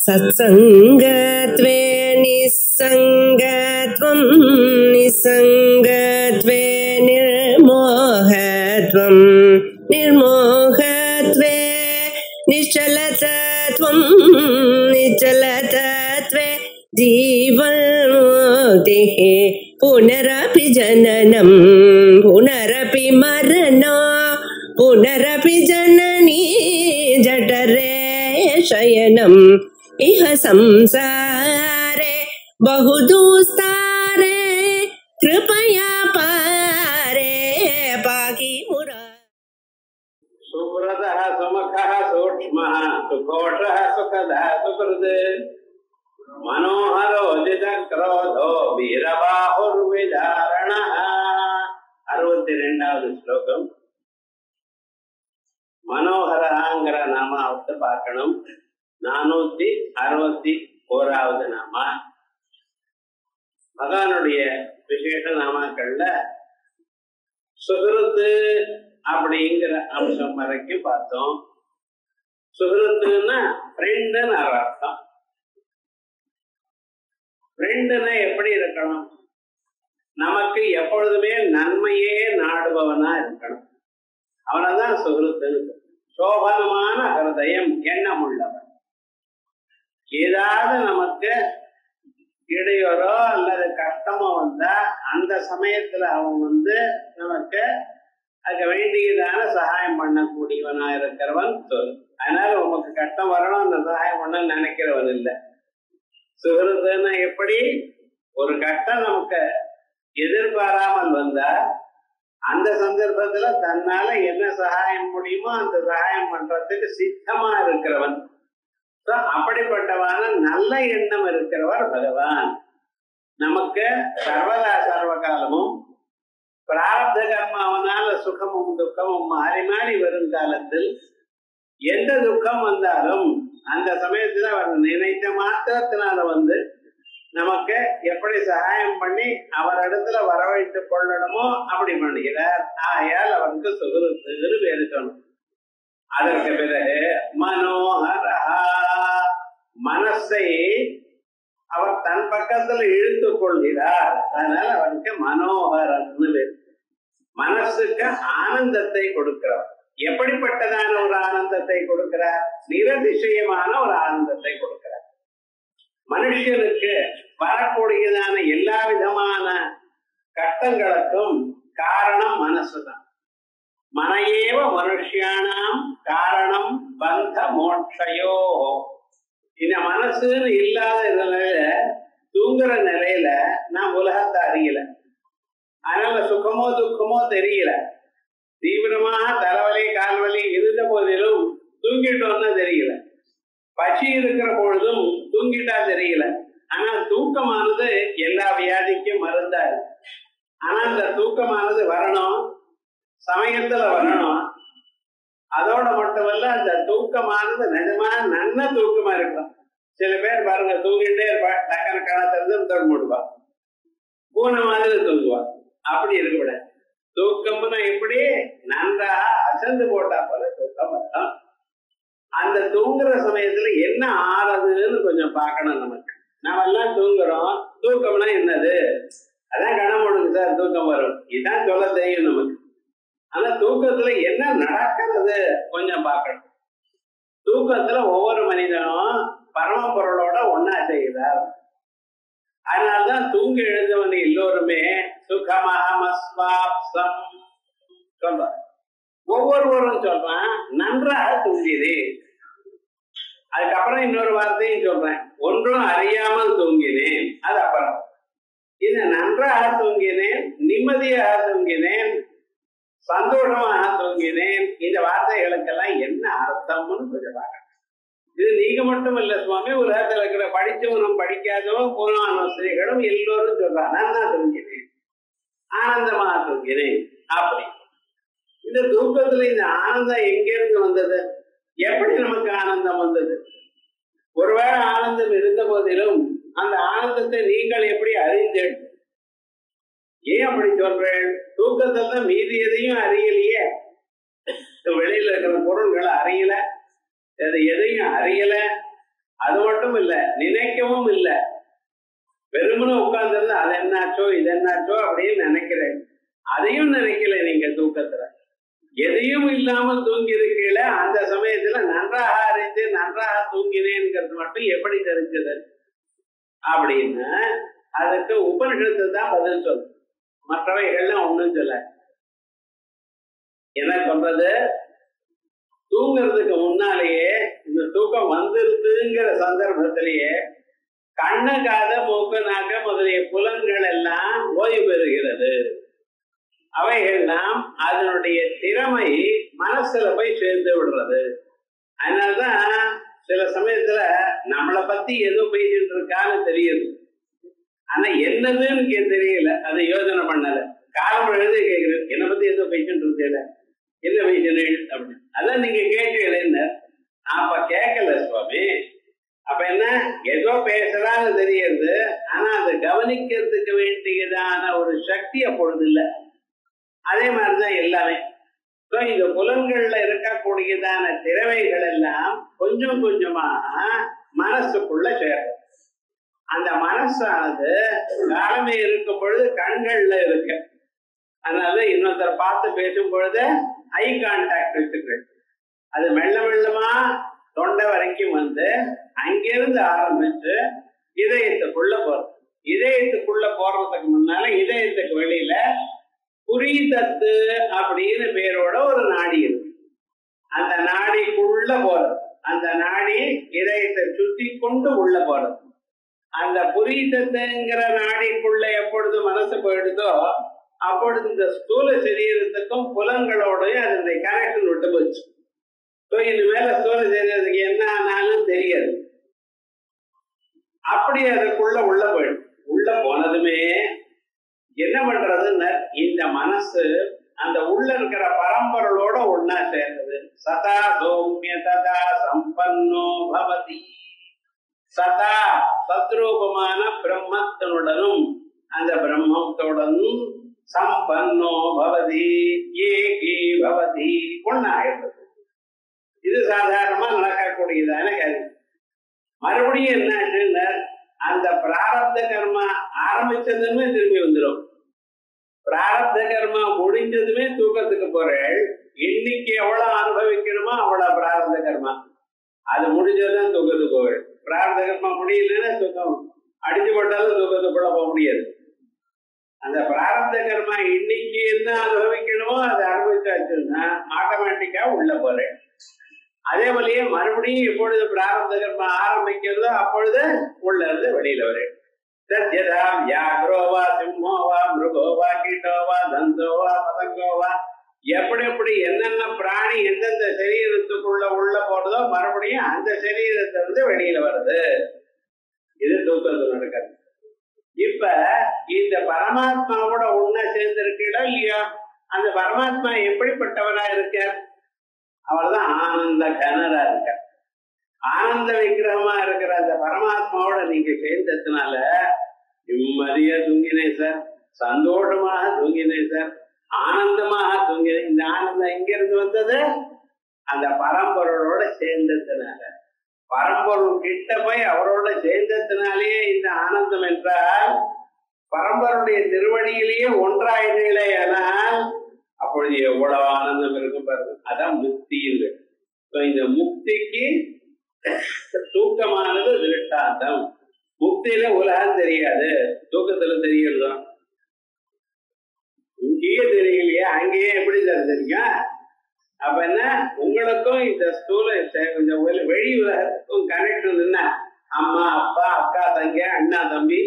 सत्संगत्वे निस्संगत्वं निस्संगत्वे निर्मोहत्वं निर्मोहत्वे निश्चलतत्वं निश्चलतत्वे जीवन्मुक्तिः पुनरपि जननं पुनरपि मरणं पुनरपि जननी जठरे शयनम् इह संसारे बहुदुस्तारे कृपया पारे पाहि मुरा। सुव्रतः सुमुखः सूक्ष्मः सुकोशः सुखदः सुकृत् मनोहरो जितक्रोधो वीरबाहुर्विदारणः। 62வது ஸ்லோகம். மனோகரங்கிற நாமாவத்தை பார்க்கணும். 461வது நாமா. பகவானுடைய விசேஷ நாமாக்கள்ல சுகிருத்து அப்படிங்கிற அம்சம் வரைக்கும் பார்த்தோம். சுகிருத்துன்னா ஃப்ரெண்டுன்னு அர்த்தம். ஃப்ரெண்டுன்னா எப்படி இருக்கணும்? நமக்கு எப்பொழுதுமே நன்மையே நாடுபவனா இருக்கணும். அவனதான் சுகிருத்துன்னு. சோபனமான ஹிருதயம், எண்ணம் உள்ளவன். ஏதாவது நமக்கு இடையூறோ அல்லது கஷ்டமோ வந்தா அந்த சமயத்துல அவன் நமக்கு அதுக்கு வேண்டியதான சகாயம் பண்ணக்கூடியவனா இருக்கிறவன் சொல். அதனால உனக்கு கஷ்டம் வரணும் அந்த சகாயம் பண்ண நினைக்கிறவன் இல்லை. சுகிருத்துன்னா எப்படி? ஒரு கஷ்டம் நமக்கு எதிர்பாராமல் வந்தா அந்த சந்தர்ப்பத்துல தன்னால என்ன சகாயம் முடியுமோ அந்த சகாயம் பண்றதுக்கு சித்தமா இருக்கிறவன். அப்படிப்பட்டவான நல்ல எண்ணம் இருக்கிறவர் பகவான். நமக்கு சர்வதா சர்வ காலமும் பிராரப்த கர்மாவனால சுகமும் துக்கமும் மாறி மாறி வரும் காலத்தில் எந்த துக்கம் வந்தாலும் அந்த சமயத்துல அவர் நினைத்த மாத்திரத்தினால நமக்கு எப்படி சகாயம் பண்ணி அவர் இடத்துல வரவழைத்துக் கொள்ளணுமோ அப்படி பண்ணுகிறார். ஆகையால் அவருக்கு சுகிருத்துன்னு பேருக்கணும். அதற்கு பிறகு மனோகரஹா, மனசை அவர் தன் பக்கத்துல இழுத்து கொள்கிறார். அதனால அவருக்கு மனோகரன்னு பேர். மனசுக்கு ஆனந்தத்தை கொடுக்கிறவர். எப்படிப்பட்டதான ஒரு ஆனந்தத்தை கொடுக்கிறார்? நிரதிசயமான ஒரு ஆனந்தத்தை கொடுக்கிறார். மனுஷனுக்கு வரக்கூடியதான எல்லா விதமான கஷ்டங்களுக்கும் காரணம் மனசுதான். மனையேவ மனுஷியானாம் காரணம் பந்த மோட்சயோ. இந்த மனசுன்னு இல்லாத நிலையில, தூங்குற நிலையில நான் உலகத்தை அறியல. அதனால சுகமோ துக்கமோ தெரியல. தீவிரமாக தலைவலி கால்வலி இருந்த போதிலும் தூங்கிட்டோம்னா தெரியல. பசி இருக்கிற பொழுதும் தூங்கிட்டா தெரியல. ஆனா தூக்கமானது எல்லா வியாதிக்கும் மருந்தாரு. ஆனா அந்த தூக்கமானது வரணும், சமயத்துல வரணும். அதோட மட்டுமல்ல, அந்த தூக்கமானது நிஜமான நல்ல தூக்கமா இருக்கும். சில பேர் பாருங்க, தூங்கிட்டே இருப்பா, டக்கன கணத்திலிருந்து தோடு மூடுவா, பூனை மாதிரி தூங்குவா. அப்படி இருக்கக்கூடாது. தூக்கம்னா எப்படி? நன்றாக அசந்து போட்டா போல தூக்கம் வரும். அந்த தூங்குற சமயத்துல என்ன ஆறதுன்னு கொஞ்சம் பார்க்கணும். நமக்கு நாம எல்லாம் தூங்குறோம். தூக்கம்னா என்னது? அதான் கணமுடுங்க சார் தூக்கம் வரும், இதுதான் சொல்ல தெரியும் நமக்கு. ஆனா தூக்கத்துல என்ன நடக்கிறது கொஞ்சம் பார்க்கணும். தூக்கத்துல ஒவ்வொரு மனிதனும் பரமபொருளோட ஒன்னா செய்கிறார். அதனால்தான் தூங்கி எழுந்தவன் எல்லோருமே சுகமஹமஸ்வாப்சம் சொல்ற. ஒவ்வொருவரும் சொல்றான் நன்றாக தூங்கினேன். அதுக்கப்புறம் இன்னொரு வார்த்தையும் சொல்றேன், ஒன்றும் அறியாமல் தூங்கினேன். அது அப்புறம் இது நன்றாக தூங்கினேன், நிம்மதியாக தூங்கினேன், சந்தோஷமாக தூங்கினேன். இந்த வார்த்தைகளுக்கெல்லாம் என்ன அர்த்தம்னு கொஞ்சம் பார்க்கணும். இது நீங்க மட்டும் இல்ல சுவாமி, உலகத்தில் இருக்கிற படிச்சவனும் படிக்காதவன் புராண ஸ்ரீகளும் எல்லோரும் சொல்றான் நான் தூங்கினேன், ஆனந்தமாக தூங்கினேன். அப்படி இந்த தூக்கத்துல இந்த ஆனந்தம் எங்கிருந்து வந்தது? எப்படி நமக்கு ஆனந்தம் வந்தது? ஒருவேளை ஆனந்தம் இருந்த போதிலும் அந்த ஆனந்தத்தை நீங்கள் எப்படி அறிந்தீர்கள்? ஏன் அப்படி சொல்றேன்? தூக்கத்துல மீதி எதையும் அறியலையே. வெளியில இருக்கிற பொருள்களை அறியல, எதையும் அறியல. அது மட்டும் இல்ல, நினைக்கவும் இல்லை. வெறுமனே உட்கார்ந்து அது என்னாச்சோ இது என்னாச்சோ அப்படின்னு நினைக்கிறேன். அதையும் நினைக்கல நீங்க தூக்கத்துல. எதையும் இல்லாமல் தூங்கி இருக்கீங்கள, அந்த சமயத்துல நன்றாக அறிந்து நன்றாக தூங்கினேங்கிறது மட்டும் எப்படி தெரிஞ்சது அப்படின்னு அதுக்கு உபனிஷத்து தான் பதில் சொல்லு. மற்றவைகள்லாம் ஒண்ணும் சொல்ல. என்ன சொல்றது, தூங்குறதுக்கு முன்னாலேயே இந்த தூக்கம் வந்துருதுங்கிற சந்தர்ப்பத்திலேயே கண்ணு காத மூக்கு நாக்க முதலிய புலன்கள் எல்லாம் ஓய்வு பெறுகிறது. அவைகள்லாம் அதனுடைய திறமை மனசுல போய் சேர்ந்து விடுறது. அதனாலதான் சில சமயத்துல நம்மளை பத்தி எதோ பேசிட்டு இருக்கான்னு தெரியுது, ஆனா என்னதுன்னு தெரியல, அதை யோசனை பண்ணல. காலம் எழுதி கேட்குறது, என்னை பத்தி எதோ பேசிட்டு இருக்கல, என்ன பேசினேன் அப்படின்னு. அதான் நீங்க கேட்கல, அப்ப கேட்கல சுவாமி. அப்ப என்ன, ஏதோ பேசுறான்னு தெரியுது, ஆனா அதை கவனிக்கிறதுக்கு வேண்டியதான ஒரு சக்தி அப்பொழுது இல்லை. அதே மாதிரிதான் எல்லாமே. இந்த புலன்கள்ல இருக்கக்கூடியதான திறமைகள் எல்லாம் கொஞ்சம் கொஞ்சமாக மனசுக்குள்ள சேரும். அந்த மனசானது காலமே இருக்கும் பொழுது கண்கள்ல இருக்கு. அதனால இன்னொருத்தரை பார்த்து பேசும் பொழுது ஐ கான்டாக்ட் வச்சுக்கிறேன். அது மெல்ல மெல்லமா தொண்டை வரைக்கும் வந்து அங்கிருந்து ஆரம்பிச்சு இதயத்துக்குள்ள போறது. இதயத்துக்குள்ள போறதுக்கு முன்னால இதயத்துக்கு வெளியில புரிதத்து அப்படின்னு பேரோட ஒரு நாடி இருக்கு. அந்த நாடிக்குள்ள போறது. அந்த நாடி இதயத்தை சுத்தி கொண்டு உள்ள போறது. அந்த புரிதத்துங்கிற நாடிக்குள்ள எப்பொழுது மனசு போயிடுதோ அப்பொழுது இந்த ஸ்தூல சரீரத்துக்கும் புலன்களோடய அதனுடைய கனெக்ஷன் விட்டு போச்சு. இது மேல ஸ்தூல சரீரத்துக்கு என்ன ஆனாலும் தெரியாது. அப்படி அதுக்குள்ள உள்ள போயிடும். உள்ள போனதுமே என்ன பண்றதுன்னு இந்த மனசு அந்த உள்ள இருக்கிற பரம்பொருளோட ஒன்னா சேர்ந்தது. சதா சௌமிய ததா சம்பன்னோ பவதி. சதா சத்ரூபமான பிரம்மத்தினுடனும் அந்த பிரம்மத்துடனும் சம்பன்னோ பவதி ஏகி பவதி ஒன்னாகிறது. இது சாதாரணமா நடக்கக்கூடியதான காரியம். மறுபடியும் என்ன, அந்த பிராரப்த கர்மா ஆரம்பிச்சதுமே திரும்பி வந்துடும். பிராரப்த கர்மா முடிஞ்சதுமே தூக்கத்துக்கு போறேன். இன்னைக்கு எவ்வளவு அனுபவிக்கணுமோ அவ்வளவு பிராரப்த கர்மா. அது முடிஞ்சதுதான் தூக்கத்துக்கு போவேன். பிராரப்த கர்மா முடியலன்னா தூக்கம் அடிச்சு போட்டாலும் தூக்கத்துக்குள்ள போக முடியாது. அந்த பிராரப்த கர்மா இன்னைக்கு என்ன அனுபவிக்கணுமோ அதை அனுபவிச்சாச்சுன்னா ஆட்டோமேட்டிக்கா உள்ள போறேன். அதே போலயே மறுபடியும் எப்பொழுது பிராரப்த கர்மா ஆரம்பிக்கிறதோ அப்பொழுது உள்ள இருந்து வெளியில வரேன். சத்யதா வியாக்ரோவா சிம்மோவா மிருகோவா கீட்டோவா தந்தோவா பதங்கோவா எப்படி எப்படி என்னென்ன பிராணி எந்தெந்த சரீரத்துக்குள்ள உள்ள போறதோ மறுபடியும் அந்த சரீரத்தை வந்து வெளியில வருது. இது தூக்கத்தில் நடக்காது. இப்ப இந்த பரமாத்மாவோட ஒண்ணா சேர்ந்திருக்கீங்களா இல்லையா? அந்த பரமாத்மா எப்படிப்பட்டவரா இருக்க? அவர்தான் ஆனந்த கனரா இருக்க. ஆனந்த விக்கிரகமா இருக்கிற அந்த பரமாத்மாவோட நீங்க சேர்ந்ததுனால நிம்மதியா தூங்கினேன் சார், சந்தோஷமாக தூங்கினேன் சார், ஆனந்தமாக தூங்கினேன். இந்த ஆனந்தம் எங்க இருந்து வந்தது? அந்த பரம்பொருளோட சேர்ந்ததுனால. பரம்பொருள் கிட்ட போய் அவரோட சேர்ந்ததுனாலேயே இந்த ஆனந்தம் என்றால் பரம்பருடைய திருவடியிலேயே ஒன்றாயினே. ஆனால் அப்பொழுது எவ்வளவு ஆனந்தம் இருக்கும் பாருங்க. அதான் முக்தி. இந்த முக்திக்கு தூக்கமானது திருஷ்டாந்தம். முக்தியில உலகம் தெரியாது, தூக்கத்துல தெரியறதுதான். இங்கேயே தெரியலையா, அங்கேயே எப்படி தெரிஞ்சிருக்க? அப்ப என்ன, உங்களுக்கும் இந்த ஸ்தூல இந்த வெளி உலகத்துக்கும் கனெக்ட் இருந்துன்னா அம்மா அப்பா அக்கா தங்கை அண்ணா தம்பி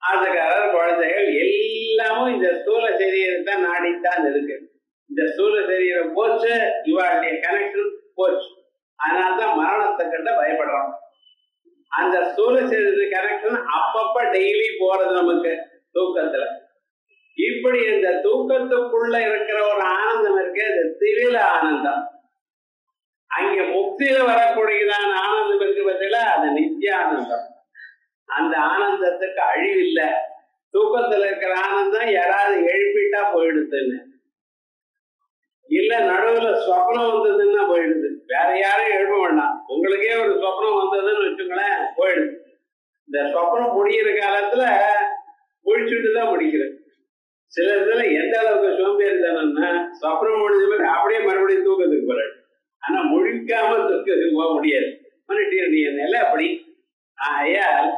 ஆசைக்காரர் குழந்தைகள் எல்லாமும் இந்த ஸ்தூல சரீரத்தை நாடித்தான் இருக்கு. இந்த ஸ்தூல சரீரம் போச்சு, இவாளுடைய கனெக்ஷன் போச்சு. அதனால்தான் மரணத்தை கண்ட பயப்படுறோம். அந்த ஸ்தூல சரீர கனெக்ஷன் அப்பப்ப டெய்லி போறது நமக்கு தூக்கத்துல. இப்படி இந்த தூக்கத்துக்குள்ள இருக்கிற ஒரு ஆனந்தம் இருக்கு, அது திவில ஆனந்தம். அங்க முக்தியில வரக்கூடியதான ஆனந்தம் இருக்கு பார்த்தீங்களா, அது நித்திய ஆனந்தம். அந்த ஆனந்தத்துக்கு அழிவில்லை. தூக்கத்துல இருக்கிற ஆனந்தம் யாராவது எழுப்பிட்டா போயிடுதுன்னு, இல்ல நடுவுல சொப்னம் வந்ததுன்னா போயிடுது. வேற யாரும் எழுப்ப வேண்டாம். உங்களுக்கே ஒரு சொப்னம் வந்ததுன்னு இந்த சொப்பனம் முடிகிற காலத்துல முடிச்சுட்டு தான் முடிக்கிறது. சில இதுல எந்த அளவுக்கு சோம்பேறித்தனம்னா சொப்பனம் முடிஞ்ச பிறகு அப்படியே மறுபடியும் தூக்கத்துக்கு போறாரு. ஆனா முழிக்காம தூக்கத்துக்கு போக முடியாது. மனுஷனுடைய நிலை அப்படி. ஆயால்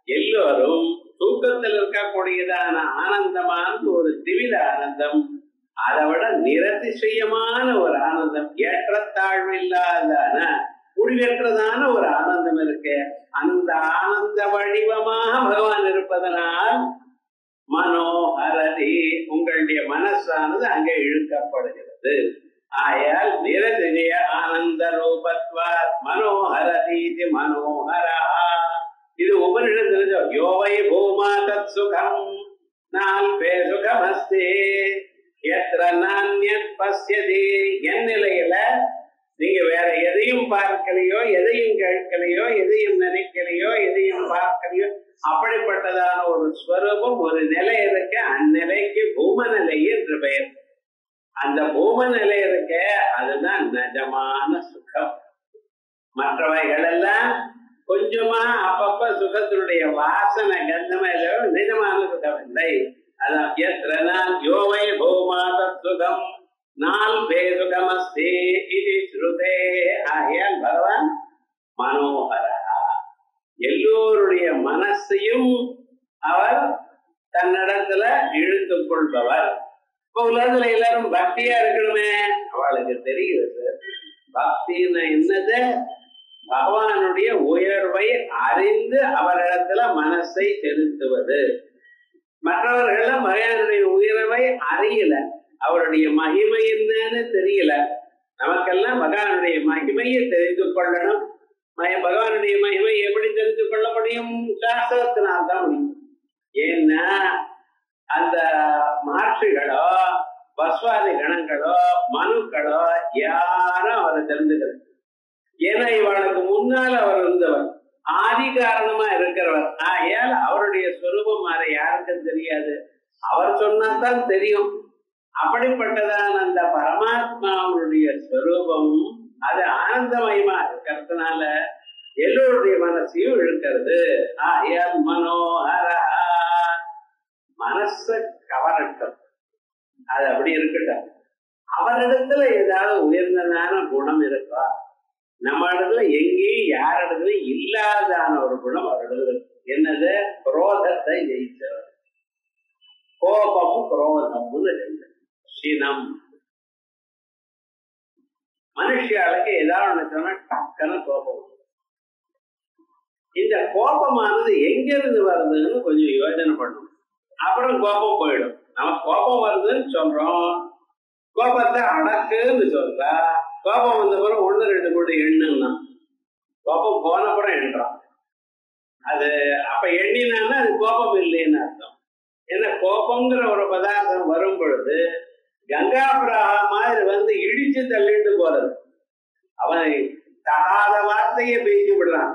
எல்லோரும் தூக்கத்தில் இருக்கக்கூடியதான ஆனந்தமான ஒரு திவித ஆனந்தம், அதை விட நிரதிசயமான ஒரு ஆனந்தம், ஏற்றத்தாழ்வு இல்லாதான முடிவற்றதான ஒரு ஆனந்தம் இருக்கு. அந்த ஆனந்த வடிவமாக பகவான் இருப்பதனால் மனோஹரதி உங்களுடைய மனசானது அங்கே இழுக்கப்படுகிறது. ஆயால் நிரதிசய ஆனந்த ரூபத்வாத் மனோஹரதி மனோஹரா. இது உபனிஷத்து யோவை பூமா தத் சுகம் நால்பே சுகமஸ்தே எத்திர நான்யத் பஸ்யதி. என் நிலையில நீங்க வேற எதையும் பார்க்கலையோ, எதையும் கேட்கலையோ, எதையும் நினைக்கலையோ, எதையும் பார்க்கலையோ, அப்படிப்பட்டதான ஒரு ஸ்வரூபம் ஒரு நிலை இருக்க. அந்நிலைக்கு பூம நிலை என்று பெயர். அந்த பூம நிலை இருக்க அதுதான் நிஜமான சுகம். மற்றவைகள் எல்லாம் கொஞ்சமா அப்பப்ப சுகத்தினுடைய வாசனை கந்தமே நிஜமான சுகம் இல்லை. அதான் எத்திரனால் யோவை பூமா தத் சுகம் நால்பே சுகமஸ்தே இது ஸ்ருதே. ஆகையால் பகவான் மனோகரா, எல்லோருடைய மனசையும் அவர் தன்னிடத்துல இழுத்துக் கொள்பவர். இப்ப உலகத்துல எல்லாரும் பக்தியா இருக்கணுமே, அவளுக்கு தெரிகிறது பக்தின்னு என்னது. பகவானுடைய உயர்வை அறிந்து அவரிடத்துல மனசை செலுத்துவது. மற்றவர்கள் பகவானுடைய உயர்வை அறியல, அவருடைய மகிமை என்னன்னு தெரியல. நமக்கெல்லாம் பகவானுடைய மகிமையை தெரிந்து கொள்ளணும். பகவானுடைய மகிமை எப்படி தெரிந்து கொள்ள முடியும்? சாஸ்திரத்தினால்தான் முடியும். ஏன்னா அந்த மகர்ஷிகளோ பஸ்வாதி கணங்களோ மனுக்களோ யாரும் அவரை தெரிஞ்சுக்கிறது. ஏன்னா இவளுக்கு முன்னால் அவர் இருந்தவர், ஆதி காரணமா இருக்கிறவர். ஆகையால் அவருடைய ஸ்வரூபம் மாற யாருக்கும் தெரியாது, அவர் சொன்னாதான் தெரியும். அப்படிப்பட்டதான அந்த பரமாத்மாவுடைய ஸ்வரூபம் அது ஆனந்தமயமா இருக்கிறதுனால எல்லோருடைய மனசையும் இழுக்கிறது. ஆகையால் மனோஹரா, மனச கவரட்டும், அது அப்படி இருக்கட்டும். அவரிடத்துல ஏதாவது உயர்ந்ததான குணம் இருக்கா? நம்ம இடத்துல எங்கேயும் யார் இடத்துல இல்லாதான ஒரு குணம் அவரிடத்துல என்னது? குரோதத்தை ஜெயிச்சவர். கோபமும் குரோதம்னு சினம். மனுஷியாளுக்கு ஏதாவது ஒண்ணு சொன்னா டக்குன்னு கோபம். இந்த கோபமானது எங்க இருந்து வருதுன்னு கொஞ்சம் யோசனை பண்ணணும். அப்புறம் கோபம் போயிடும். நம்ம கோபம் வருதுன்னு சொல்றோம், கோபத்தை அடக்குன்னு சொல்றா. கோபம் வந்த பிறகு 1 2 கூட எண்ணுன்னா கோபம் போனப்புறம் எண்றான். அது அப்ப எண்ணினான்னா அது கோபம் இல்லைன்னு அர்த்தம். ஏன்னா கோபங்கிற ஒரு பதார்த்தம் வரும் பொழுது கங்கா பிரவாக மாதிரி வந்து இடிச்சு தள்ளிட்டு போறது. அவன் தகாத வார்த்தையை பேசி விடுறான்,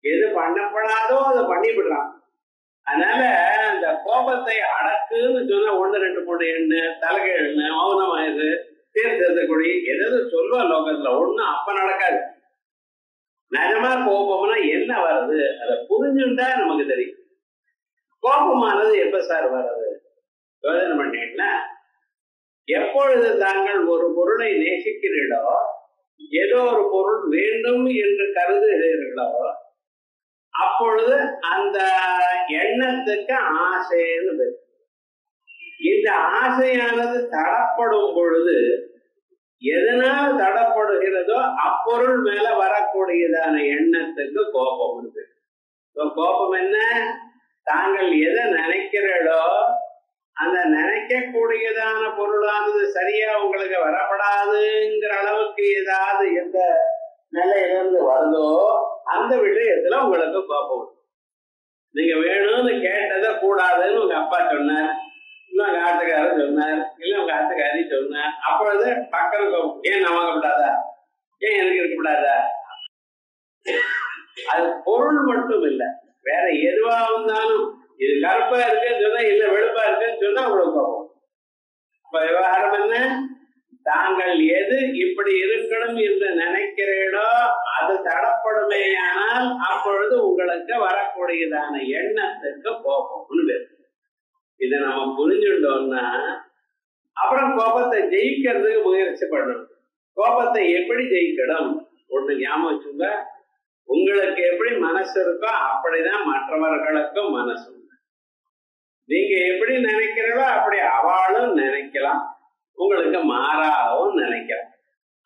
எது பண்ணப்படாதோ அதை பண்ணி விடுறான். அதனால அந்த கோபத்தை அடக்குன்னு சொன்னா 1 2 3 எண்ணு, தலைகை எண்ணு, மௌனமாயிரு, தேர்ந்தெடுக்கக்கூடிய எதாவது சொல்லுவா லோகத்துல. ஒண்ணும் அப்ப நடக்காது. நிஜமா கோபம்னா என்ன வருது அதை புரிஞ்சுட்டா நமக்கு தெரியும். கோபமானது எப்ப சார் வர்றது? யோசனை பண்ணீங்கன்னா, எப்பொழுது தாங்கள் ஒரு பொருளை நேசிக்கிறீர்களோ, ஏதோ ஒரு பொருள் வேண்டும் என்று கருதுகிறீர்களோ, அப்பொழுது அந்த எண்ணத்துக்கு ஆசைன்னு. இந்த ஆசையானது தடப்படும் பொழுது எதனால் தடப்படுகிறதோ அப்பொருள் மேல வரக்கூடியதான எண்ணத்துக்கு கோபம் இருக்கு. கோபம் என்ன? தாங்கள் எதை நினைக்கிறீர்களோ அந்த நினைக்கக்கூடியதான பொருளானது சரியா உங்களுக்கு வரப்படாதுங்கிற அளவுக்கு ஏதாவது எந்த நிலையிலிருந்து வருதோ அந்த விஷயத்துல உங்களுக்கு கோபம். நீங்க வேணும்னு கேட்டதை கூடாதுன்னு உங்க அப்பா சொன்னார், இல்ல உங்க ஆட்டுக்காரர் சொன்னார், இல்ல உங்க ஆட்டுக்காரி சொன்னார். அப்பொழுது பக்கம் கோபம். ஏன் நமக்கு கூடாதா? ஏன் எனக்கு இருக்கக்கூடாதா? அது பொருள் மட்டும் இல்லை, வேற எதுவா இருந்தாலும் இது கருப்பா இருக்குன்னு சொன்னா இல்ல வெளுப்பா இருக்குன்னு சொன்னா அவ்வளவு கோபம். இப்ப விவகாரம் என்ன? தாங்கள் எது இப்படி இருக்கணும் என்று நினைக்கிறீர்களோ அது தடப்படுமேயானால் அப்பொழுது உங்களுக்கு வரக்கூடியதான எண்ணத்துக்கு கோபம்னு பேர். இதை நம்ம புரிஞ்சுட்டோம்னா அப்புறம் கோபத்தை ஜெயிக்கிறதுக்கு முயற்சி பண்ணணும். கோபத்தை எப்படி ஜெயிக்கணும் ஒண்ணு ஞாபகம் வச்சுங்க. உங்களுக்கு எப்படி மனசு இருக்கோ அப்படிதான் மற்றவர்களுக்கும் மனசு. நீங்க எப்படி நினைக்கிறீங்களோ அப்படி அவளும் நினைக்கலாம். உங்களுக்கு மாறாவும் நினைக்கலாம்.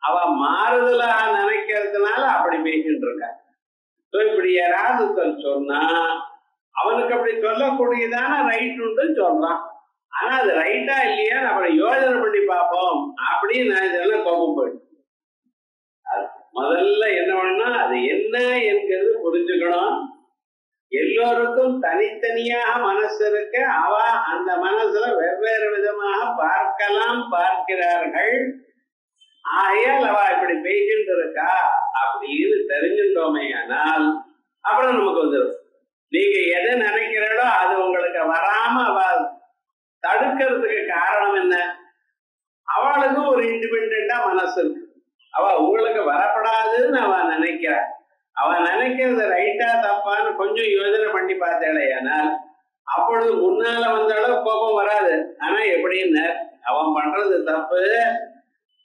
அவ மாறுதலா நினைக்கிறதுனால அப்படி பேசிட்டு இருக்க. இப்படி யாராவது சொன்னா அவனுக்கு அப்படி சொல்லக்கூடியதான ரைட் உண்டு சொல்லலாம். ஆனா அது ரைட்டா இல்லையா நம்ம யோசனை பண்ணி பார்ப்போம் அப்படின்னு நினைச்சதுல கோபம் போயிடும். முதல்ல என்ன பண்ணா அது என்ன என்கிறது புரிஞ்சுக்கணும். எல்லோருக்கும் தனித்தனியாக மனசு இருக்க, அவ அந்த மனசுல வெவ்வேறு விதமாக பார்க்கிறார்கள். ஆகையால் அவ இப்படி பேசிட்டு இருக்கா அப்படின்னு தெரிஞ்சுட்டோமே ஆனால் அப்புறம் நமக்கு வந்துடும். நீங்க எதை நினைக்கிறீங்களோ அது உங்களுக்கு வராம அவ தடுக்கிறதுக்கு காரணம் என்ன? அவளுக்கு ஒரு இண்டிபெண்டா மனசு இருக்கு. அவ உங்களுக்கு வரப்படாதுன்னு அவ நினைக்கிறா. அவ நினைக்கிறது ரைட்டா தப்பான்னு கொஞ்சம் யோசனை பண்ணி பார்த்தேனால் அப்பொழுது முன்னால வந்தாலும் கோபம் வராது. ஆனா எப்படின்னு அவன் பண்றது தப்பு,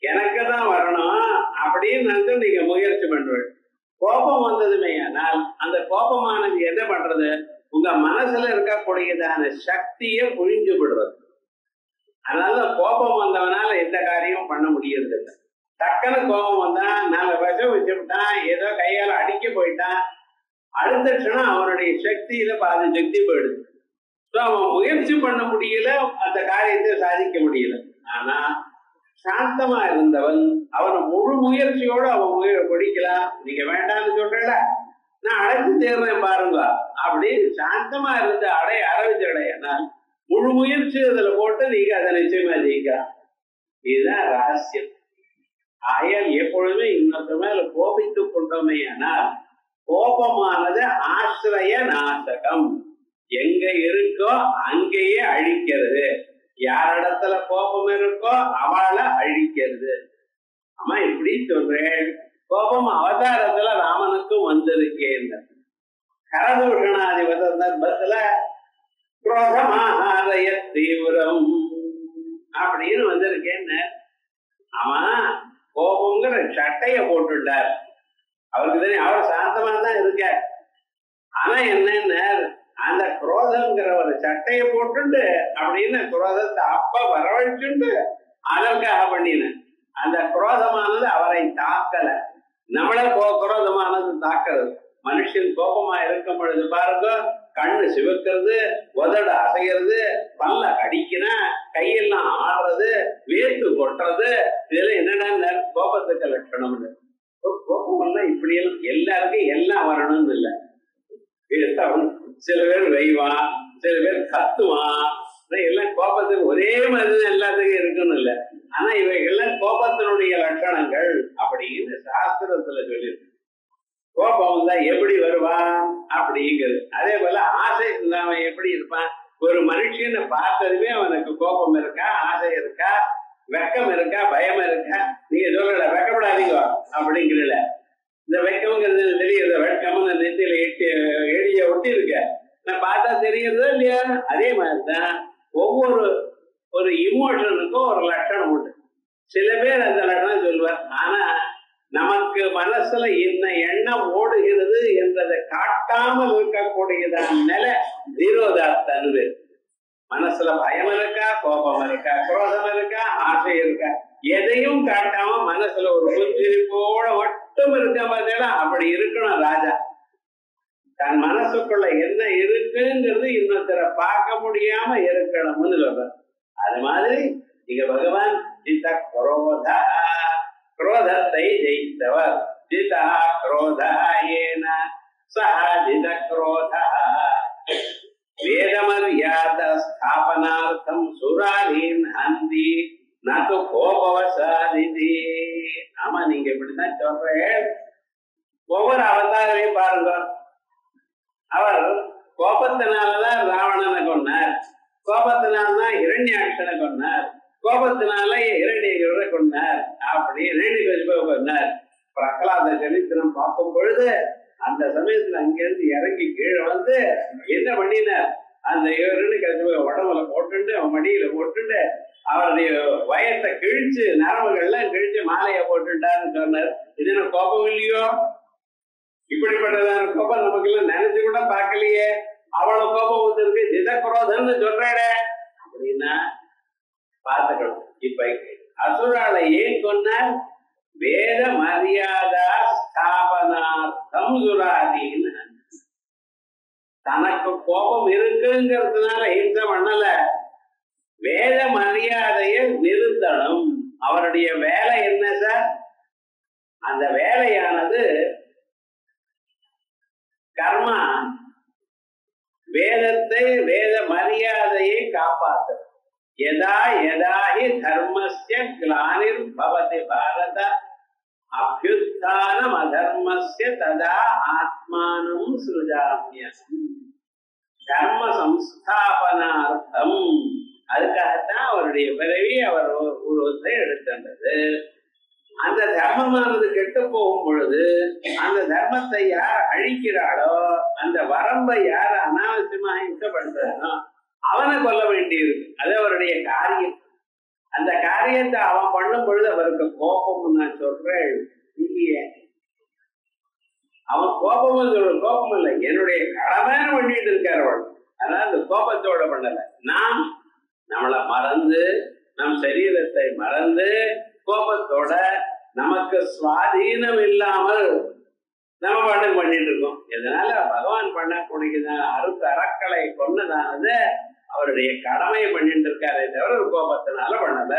எனக்கு தான் வரணும் அப்படின்னு நினைச்சு நீங்க முயற்சி பண்ணுவீங்க. கோபம் வந்ததுமே ஆனால் அந்த கோபமானது என்ன பண்றது? உங்க மனசுல இருக்கக்கூடியதான சக்தியை புரிஞ்சு விடுறது. அதனால கோபம் வந்தவனால எந்த காரியமும் பண்ண முடியறது இல்லை. டக்குன்னு கோபம் வந்தா 4 விஷம் வச்சுட்டான், ஏதோ கையால அடிக்க போயிட்டான், அடுத்த க்ஷணம் அவனுடைய சக்தியில பாதி சக்தி போயிடுது. அவன் முயற்சி பண்ண முடியல, அந்த காரியத்தை சாதிக்க முடியல. ஆனா சாந்தமா இருந்தவன் அவனை முழு முயற்சியோடு அவன் பிடிக்கலாம். நீங்க வேண்டாம்னு சொல்றல, நான் அழைத்து தேர்றேன் பாருங்க அப்படின்னு சாந்தமா இருந்து ஆரம்பிச்சடையா முழு முயற்சி அதுல போட்டு நீங்க அதை நிச்சயமா ஜெயிக்கலாம். இதுதான் ரகசியம். ஆயால் எப்பொழுதுமே இன்னொரு மேல கோபித்துக் கொண்டோமே ஆனால் கோபமானது ஆசிரிய நாசகம். எங்க இருக்கோ அங்கேயே அழிக்கிறது. யாரிடத்துல கோபம் இருக்கோ அவளை அழிக்கிறது. அம்மா இப்படி சொல்றேன், கோபம் அவதாரத்துல ராமனுக்கும் வந்திருக்கேன். கரதூஷணாதிபத சந்தர்ப்பத்துல குரோதமாகாதய தீவிரம் அப்படின்னு வந்திருக்கேன்னு. ஆமா கோபங்கிற சட்டைய போட்டுட்டார். அவருக்கு தெரியும் அவர் சாந்தமா தான் இருக்க. ஆனா என்னன்னு அந்த குரோதங்கிற ஒரு சட்டையை போட்டுண்டு அப்படின்னு குரோதத்தை அப்ப வரவழைச்சுண்டு அதற்காக பண்ணின அந்த குரோதமானது அவரை தாக்கல. நம்மள குரோதமானது தாக்குறது. மனுஷன் கோபமா இருக்கும் பொழுது பாருங்க, கண்ணு சிவக்கிறது, உதட அசைகிறது, பல்ல கடிக்கினா, கையெல்லாம் ஆடுறது, வேர்த்து கொட்டுறது. இதெல்லாம் என்னடா கோபத்துக்கு லட்சணம்னு. கோபம் இப்படி எல்லாருக்கும் எல்லாம் வரணும்னு இல்லை. சில பேர் வைவான், சில பேர் கத்துவான். எல்லாம் கோபத்துக்கு ஒரே மாதிரி எல்லாத்துக்கும் இருக்குன்னு இல்லை. ஆனா இவைகள்லாம் கோபத்தினுடைய லட்சணங்கள் அப்படின்னு சாஸ்திரத்துல சொல்லியிருக்கு. கோபம் வந்தா எப்படி வருவான் அப்படிங்கிறது. அதே போல ஆசை இல்லாம எப்படி இருப்பான்? ஒரு மனுஷனை பார்த்ததுமே அவனுக்கு கோபம் இருக்கா, ஆசை இருக்கா, வெக்கம் இருக்கா, பயம் இருக்கா? நீங்க சொல்லல வெக்கப்படாதீங்க அப்படிங்கிறல. இந்த வெக்கம்ங்கிறது தெரியுது. வெக்கம் அந்த நெத்தியில எடிய ஒட்டி இருக்க நான் பார்த்தா தெரியுறதோ இல்லையா? அதே மாதிரிதான் ஒரு இமோஷனுக்கும் ஒரு லட்சணம் உண்டு. சில பேர் அந்த லட்சணம் சொல்லுவார். ஆனா நமக்கு மனசுல என்ன எண்ணம் ஓடுகிறது என்றதை காட்டாமல் இருக்கக்கூடியதான நிலை தீரோதாத்தன்மை. மனசுல பயம் இருக்கா, கோபம் இருக்கா, குரோதம் இருக்கா, ஆசை இருக்கா, எதையும் காட்டாம மனசுல ஒரு புஞ்சிரிப்போட மட்டும் இருக்க பார்த்தா அப்படி இருக்கணும் ராஜா. தன் மனசுக்குள்ள என்ன இருக்குங்கிறது இன்னொருத்தரை பார்க்க முடியாம இருக்கணும்னு சொல்ற. அது மாதிரி இங்க பகவான் ஜித குரோதா, குரோதத்தை ஜெயித்தவர். ஜிதா குரோதாயேன சஹா ஜித குரோதா வேதமர்யாத ஸ்தாபனார்த்தம் சுராலீன் ஹந்தி நது கோபவசாதிதி. ஆமா நீங்க இப்படிதான் சொல்றேன். ஒவ்வொரு அவதாரையும் பாருங்க. அவர் கோபத்தினாலதான் ராவணனை கொண்டார், கோபத்தினால்தான் இரண்யாட்சனை கொண்டார், கோபத்தினால இரண்யரை கொண்டார், அப்படி இரண்யகசிபை கொண்டார். பிரகலாத சரித்திரம் பார்க்கும் பொழுது அந்த சமயத்துல அங்கிருந்து இறங்கி கீழே வந்து என்ன பண்ணினார், அந்த இவருன்னு கிடைச்ச உடம்புல போட்டுட்டு அவன் மடியில போட்டுட்டு அவருடைய வயத்தை கிழிச்சு நரம்புகள்லாம் கிழிச்சு மாலையை போட்டுட்டாருன்னு சொன்னார். இது என்ன கோபம் இல்லையோ? இப்படிப்பட்டதான கோபம் நமக்கு எல்லாம் நினைச்சு கூட பார்க்கலையே. அவ்வளவு கோபம் வந்துருக்கு, திதக்ரோதன்னு சொல்றாரு அப்படின்னா பார்த்துக்கணும். இப்ப அசுராலை ஏன் சொன்னார்? வேத மரியாதா ஸ்தாபனார்த்தம் சுராதின்னு. தனக்கு கோபம் இருக்குங்கிறதுனால ஹிம்சை பண்ணல, வேத மரியாதையை நிறுத்தணும். அவருடைய வேலை என்ன சார்? அந்த வேலையானது கர்மா, வேதத்தை வேத மரியாதையை காப்பாற்று. யதா யதாஹி தர்மஸ்ய க்ளானிர் பவதி பாரத அப்யுத்தானம் அதர்மஸ்ய ததா ஆத்மானம் சுஜாம்யஸ்மி. தர்ம சம்ஸ்தாபனார்த்தம், அதுக்காகத்தான் அவருடைய பிறவி அவர் உருவத்தை எடுத்தது. அந்த தர்மமானது கெட்டு போகும் பொழுது அந்த தர்மத்தை யார் அழிக்கிறாளோ, அந்த வரம்பை யார் அனாவசியமா இஷ்டப்படுத்தானோ அவனை கொல்ல வேண்டியிருக்கு. அது அவருடைய காரியம். அந்த காரியத்தை அவன் பண்ணும் பொழுது அவருக்கு கோபம் நான் சொல்றேன் இல்லையே. அவன் கோபம் சொல்ற கோபம் இல்லை, என்னுடைய கடமையான பண்ணிட்டு இருக்காரு அவள். அதனால அந்த கோபத்தோட பண்ணல. நாம் நம்மளை மறந்து நம் சரீரத்தை மறந்து கோபத்தோட நமக்கு சுவாதீனம் இல்லாமல் நம்ம பாட்டுக்கு பண்ணிட்டு இருக்கோம். இதனால பகவான் பண்ணக்கூடியதான அறக்களை கொன்னதானது அவருடைய கடமையை பண்ணிட்டு இருக்காரே தவிர ஒரு கோபத்தினால பண்ணல.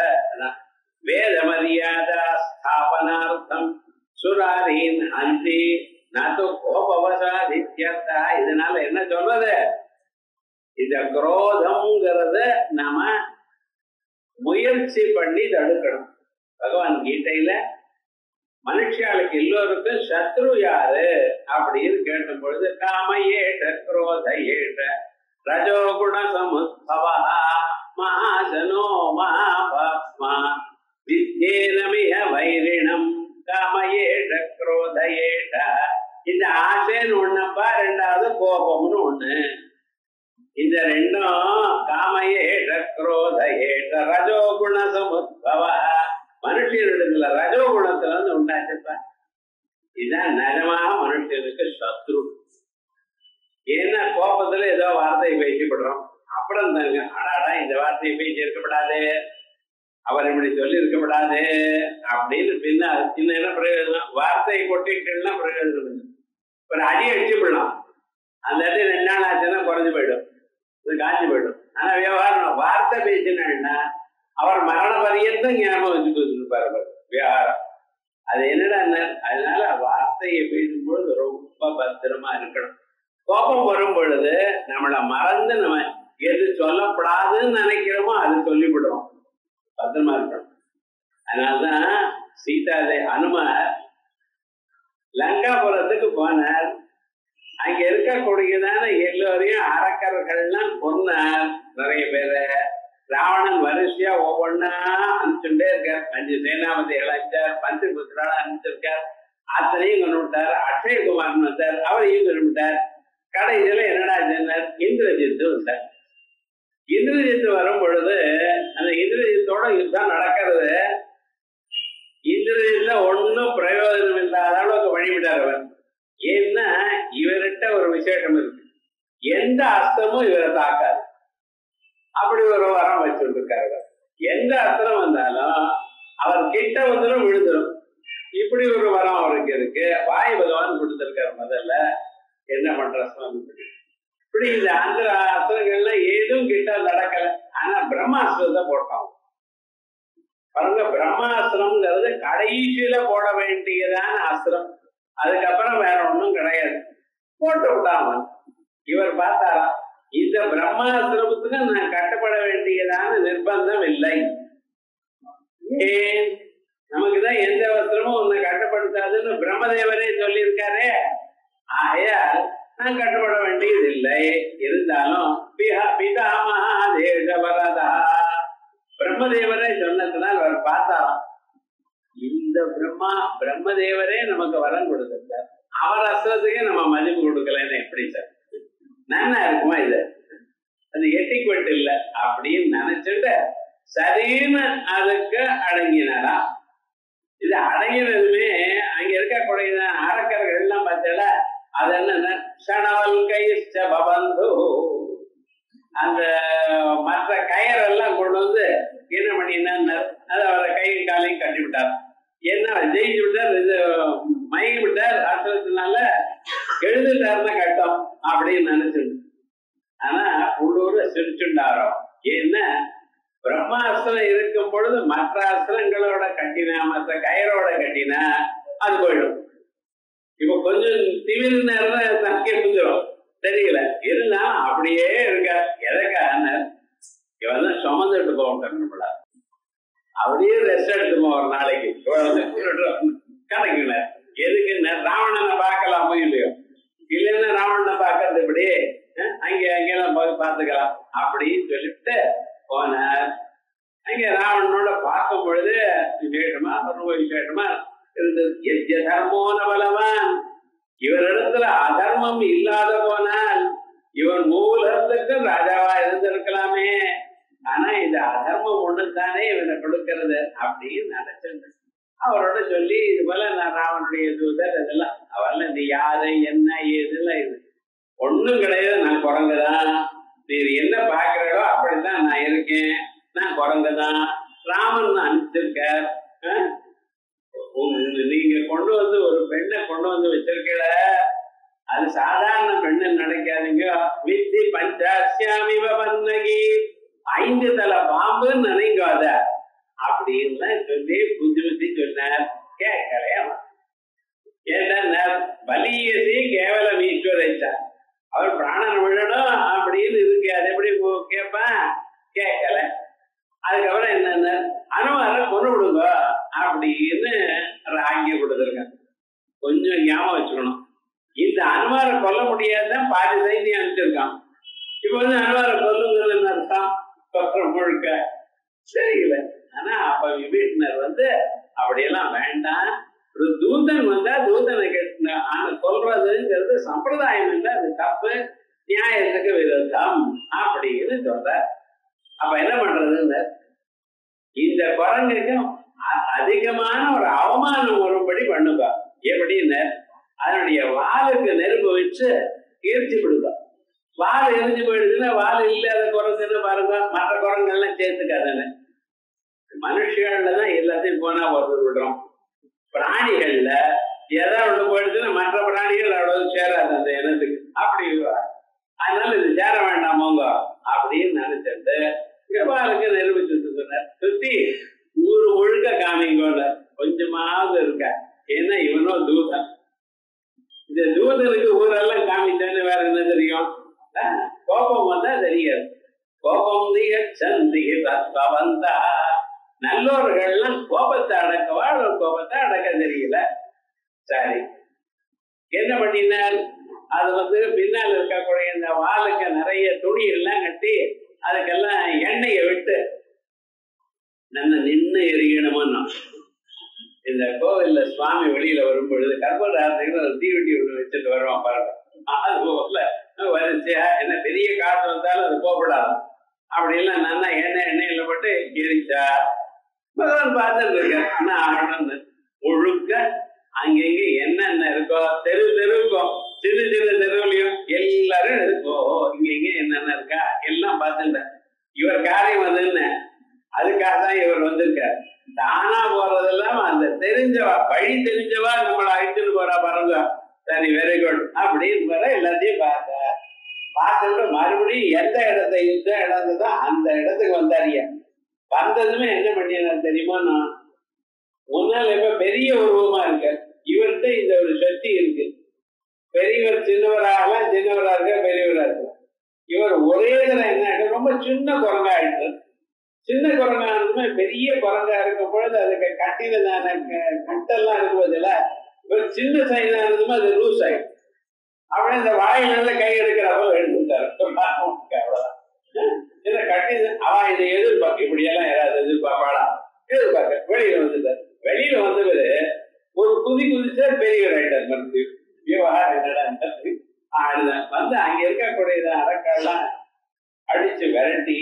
வேத மரியாதா ஸ்தாபனார்த்தம் சுராதீன் அந்தி நாத்து கோபவசாதித்யர்த்தா. இதனால என்ன சொல்றது? இந்த குரோதம்ங்கிறத நாம முயற்சி பண்ணி தடுக்கணும். பகவான் கீதையில மனுஷாளுக்கு எல்லோருக்கும் சத்ரு யாரு அப்படின்னு கேட்டும் பொழுது காமயேஷ குரோத ஏஷ ரஜோகுண சமுத்பவா மகாஜனோ மகாபாப்மா வித்யேனமிய வைரிணம் காமயேஷ குரோத ஏஷ. இந்த ஆசைன்னு ஒண்ணுப்பா, ரெண்டாவது கோபம்னு ஒண்ணு. இந்த ரெண்டும் காமயேஷ குரோத ஏஷ ரஜோகுண சமுத்பவா. மனுஷனுடைய ரஜோகுணத்துல இருந்து உண்டாச்சுப்பா. இதுதான் நிஜமாக மனுஷனுக்கு சத்ரு. ஏன்னா கோபத்துல ஏதோ வார்த்தையை பேசிப்படுறோம். அப்புறம் தாங்க அடாடா இந்த வார்த்தையை பேசி இருக்கப்படாது, அவர் இப்படி சொல்லி இருக்கப்படாது அப்படின்னு பின்ன சின்ன என்ன பிரயோஜனம்? வார்த்தையை கொட்டிட்டுன்னா பிரயோஜனம் இல்லை. ஒரு அடி அடிச்சு போடலாம், அந்த இடத்துல 2 நாள் ஆச்சுன்னா குறைஞ்சு போயிடும், காஞ்சி போயிடும். ஆனா விவகாரம் வார்த்தை பேசினா அவர் மரண பரியந்தம் ஞாபகம் வச்சுட்டு வச்சிருப்பாரு விவகாரம். அது என்னடா? அதனால வார்த்தையை பேசும்பொழுது ரொம்ப பத்திரமா இருக்கணும். கோபம் வரும் பொழுது நம்மளை மறந்து நம்ம எது சொல்லப்படாதுன்னு நினைக்கிறோமோ அது சொல்லிவிடுறோம். பத்திரமா இருக்கணும். அதனால்தான் சீதாதே அனுமர் லங்காபுரத்துக்கு போனார். அங்க இருக்கக்கூடியதான எல்லோரையும் அரக்கர்கள்லாம் கொன்னார் நிறைய பேரை. ராவணன் வரிசையா ஒவ்வொன்னா அனுப்பிச்சுட்டே இருக்கார். 5 சேனாபதி இழைச்சார், பஞ்சபுத்திரால அனுப்பிச்சிருக்கார். அத்தனையும் கொண்டு விட்டார். அக்ஷயகுமார்னு வந்தார், அவரையும் கொண்டு விட்டார். கடைசியில என்னடா சொன்னார்? இந்திரஜித்து வந்தார். இந்திரஜித்து வரும் பொழுது அந்த இந்திரஜித்தோட யுத்தம் நடக்கிறது. இந்திரஜித்த ஒன்னும் பிரயோஜனம் இல்லாத அளவுக்கு வழிவிட்டார் அவர். ஏன்னா இவர்கிட்ட ஒரு விசேஷம் இருக்கு, எந்த அஸ்தமும் இவரை தாக்காது. அப்படி ஒரு வரம் வச்சுட்டு இருக்காரு. எந்த அஸ்திரம் வந்தாலும் அவர் கிட்ட வந்துடும், விழுந்துடும். இப்படி ஒரு வரம் அவருக்கு இருக்கு. வாயு பகவான் கொடுத்திருக்காரு. முதல்ல என்ன பண்ற சுவாமி? இப்படி இந்த ஆந்திர அஸ்திரங்கள்லாம் ஏதும் கிட்ட நடக்கல. ஆனா பிரம்மாஸ்திரத்தை போட்டான் பாருங்க. பிரம்மாஸ்திரம்ங்கிறது கடைசியில போட வேண்டியதான அஸ்திரம். அதுக்கப்புறம் வேற ஒண்ணும் கிடையாது. போட்டு விட்டாம இவர் பார்த்தாரா, இந்த பிரம்மாஸ்திரத்துக்கு நான் கட்டுப்பட வேண்டியதான நிர்பந்தம் இல்லை. ஏன்? நமக்குதான் எந்த வஸ்திரமும் உன்னை கட்டுப்படுத்தாதுன்னு பிரம்மதேவரே சொல்லியிருக்காரே. ஆகையால் நான் கட்டுப்பட வேண்டியது இல்லை. இருந்தாலும் பிதாமகா பிரம்மதேவரே சொன்னதுனால் அவர் பார்த்தாராம், இந்த பிரம்மதேவரே நமக்கு வரம் கொடுத்திருக்கார். அவர் அஸ்திரத்துக்கே நம்ம மதிப்பு கொடுக்கலன்னு எப்படி சார்? நானா இருக்குமா இது? அது எட்டிக்வெட் இல்ல அப்படின்னு நினைச்சுட்டு சரின்னு அதுக்கு அடங்கினாரா. இது அடங்கினதுமே அங்க இருக்கக்கூடிய அரக்கர்கள் எல்லாம் பார்த்தல, அது என்ன சணவல் கைஷ்ட பபந்து, அந்த மற்ற கயரெல்லாம் கொண்டு வந்து என்ன பண்ணினா அது அவரை கையும் காலையும் கட்டி விட்டார். என்ன ஜெயிச்சு விட்டார், இது மயங்கி விட்டார், அசுரத்தினால எழுதுட்டாருன்னா கட்டம் அப்படின்னு நினைச்சுட்டு. ஆனா உள்ளூர சிரிச்சுட்டாரோ. ஏன்னா பிரம்மாஸ்திரம் இருக்கும் பொழுது மற்ற அஸ்திரங்களோட கட்டினா, மற்ற கயரோட கட்டினா அது போயிடும். இப்ப கொஞ்சம் திமிரு நேரம் தக்கே புரிஞ்சிடும், தெரியல. இருந்தாலும் அப்படியே இருக்க. எதற்கான இவன் தான் சுமந்துட்டு போகணும்ல, அப்படியே ரெஸ்ட் எடுத்துப்போம் ஒரு நாளைக்கு கணக்குல. எதுக்கு ராவணனை பார்க்கலாமோ இல்லையோ, இல்லைன்னா ராவணனை பார்க்கறது இப்படி அங்கெல்லாம் போய் பார்த்துக்கலாம் அப்படின்னு சொல்லிட்டு போனார். அங்க ராவணனோட பார்க்கும் பொழுது விசேஷமா ரொம்ப விசேஷமா இருந்தது. தர்மோன பலவான், இவரிடத்துல அதர்மம் இல்லாத போனால் இவன் மூலத்துக்கு ராஜாவா இருந்திருக்கலாமே. ஆனா இந்த அதர்மம் ஒண்ணுதானே இவனை கொடுக்கறது அப்படின்னு நினைச்சிருந்தேன். அவரோட சொல்லி இது போல நான் ராவனுடைய தூதர் இதெல்லாம் அவர்ல இந்த யாரு என்ன ஏதுலாம் இது ஒண்ணும் கிடையாது, நான் குரங்குதான். நீர் என்ன பாக்குறோ அப்படித்தான் நான் இருக்கேன், நான் குரங்குதான். ராமன் அனுப்பிச்சிருக்க, நீங்க கொண்டு வந்து ஒரு பெண்ணை கொண்டு வந்து வச்சிருக்கிற, அது சாதாரண பெண்ணு நினைக்காதீங்க. வித்தி பஞ்சாசியாமிவ பன்னகி, 5 தலை பாம்புன்னு நினைக்காத அப்படின்னு சொல்லி புத்தி புத்தி சொன்னார். கேட்கலையா? ஏன்னா பலியசி கேவலம் ஈஸ்வரைச்சார், அவர் பிராணன் விழணும் அப்படின்னு இருக்கு. அது எப்படி கேட்பான்? கேட்கல. அதுக்கப்புறம் என்னென்ன அனுமார கொண்டு விடுங்க அப்படின்னு ஆங்கிய கொடுத்துருக்காங்க. கொஞ்சம் ஞாபகம் வச்சுக்கணும், இந்த அனுமார கொல்ல முடியாதுதான் பாதி சைன்யம் அனுப்பிச்சிருக்கான். இப்ப வந்து அனுமார கொல்லுங்கிறது அர்த்தம் பத்திரம் முழுக்க சரியில்லை. ஆனா அப்ப விபீஷணர் வந்து அப்படியெல்லாம் வேண்டாம், ஒரு தூதன் வந்தா தூதனை சொல்றதுங்கிறது சம்பிரதாயம் இல்லை, அது தப்பு, நியாயத்துக்கு விரோதம் அப்படின்னு சொல்ற. அப்ப என்ன பண்றதுன்னு இந்த குரங்குக்கு அதிகமான ஒரு அவமானம் வரும்படி பண்ணுவா. எப்படின்னு அதனுடைய வாலுக்கு நெருப்பு வச்சு எரிச்சு விடுவா. வால் எரிஞ்சு போயிடுச்சுன்னா வால் இல்லாத குரங்குன்னு பாருங்க, மற்ற குரங்கெல்லாம் சேர்த்துக்காதானே. மனுஷங்கள்லதான் எல்லாத்தையும் போனா ஒருத்தர் விடுறோம். பிராணிகள்ல ஏதாவது ஒண்ணு போயிடுச்சுன்னா மற்ற பிராணிகள் அவ்வளவு சேராது அந்த இனத்துக்கு. அப்படி அதனால இது சேர வேண்டாமோங்க அப்படின்னு நினைச்சிட்டு வாளுக்கு நெருப்பிச்சு சுத்தி ஊரு முழுக்க காமிங்கோல கொஞ்சமாவது இருக்க. ஏன்னா இவனோ தூதன், இந்த தூதனுக்கு ஊரெல்லாம் காமிச்சேன்னு வேற என்ன தெரியும்? கோபம் வந்தா தெரியாது. கோபம் வந்தா நல்லோர்கள்லாம் கோபத்தை அடக்கவா, கோபத்தை அடக்க தெரியல. சரி, என்ன பண்ணினார்? அது வந்து பின்னால் இருக்கக்கூடிய இந்த வாளுக்கு நிறைய துணி எல்லாம் கட்டி அதுக்கெல்லாம் எண்ணெயை விட்டு நம்ம நின்று எரியணுமோ. இந்த கோவில்ல சுவாமி வெளியில வரும் பொழுது கர்ப்பராத்திரிக்கு ஒரு தீவெட்டி ஒண்ணு வச்சுட்டு வருவான் பாருங்க. அது போகல வரிசையா என்ன பெரிய காசு வந்தாலும் அது போகப்படாது. அப்படி இல்லை நல்லா எண்ணெயில போட்டு எரிச்சா பகவான் பார்த்துட்டு இருக்கேன். ஒழுக்க அங்கங்க என்னென்ன இருக்கோ தெரு தெருவுக்கும் சிறு சிறு தெருவுலையும் எல்லாரும் இருக்கோ இங்க என்னென்ன இருக்கா எல்லாம் பார்த்துட்டேன். இவர் காரியம் வந்துன்னு அதுக்காக தான் இவர் வந்திருக்காரு. தானா போறதெல்லாம் அந்த தெரிஞ்சவா, வழி தெரிஞ்சவா நம்மளை அழைச்சிட்டு போறா பாருங்க. சரி, வெரி குட் அப்படின்னு வர எல்லாத்தையும் பார்த்துட்டு மறுபடியும் எந்த இடத்துதோ அந்த இடத்துக்கு வந்தாரியா. வந்ததுமே என்ன பண்ணினார் தெரியுமா? நான் முன்னால் இப்ப பெரிய உருவமா இருக்க, இவர்கிட்ட இந்த ஒரு சக்தி இருக்கு. பெரியவர் சின்னவராகலாம், சின்னவரா இருக்க பெரியவரா இருக்க. இவர் ஒரே தடவை என்ன ரொம்ப சின்ன குரங்கா ஆயிட்டு, சின்ன குரங்கா இருந்துமே பெரிய குரங்கா இருக்கும் பொழுது அதுக்கு கட்டினதான கட்டெல்லாம் இருக்கும்போதுல இவர் சின்ன சைனா இருந்துமே அது லூஸ் ஆயிடும். அப்படியே இந்த வாயில கை எடுக்கிறப்போ எடுத்துட்டாரு. அவ்வளவுதான். இதை கட்டி அவன் இதை எதிர்பார்க்க இப்படியெல்லாம் யாராவது எதிர்பார்ப்பாளா? எதிர்பார்க்க வெளியில வந்துட்டார். வெளியில வந்தவரு ஒரு குதிச்சா பெரியவர் ஆயிட்டார். மருந்து விவகாரம் என்னடா வந்து அங்க இருக்கக்கூடிய அரக்கெல்லாம் அடிச்சு விரட்டி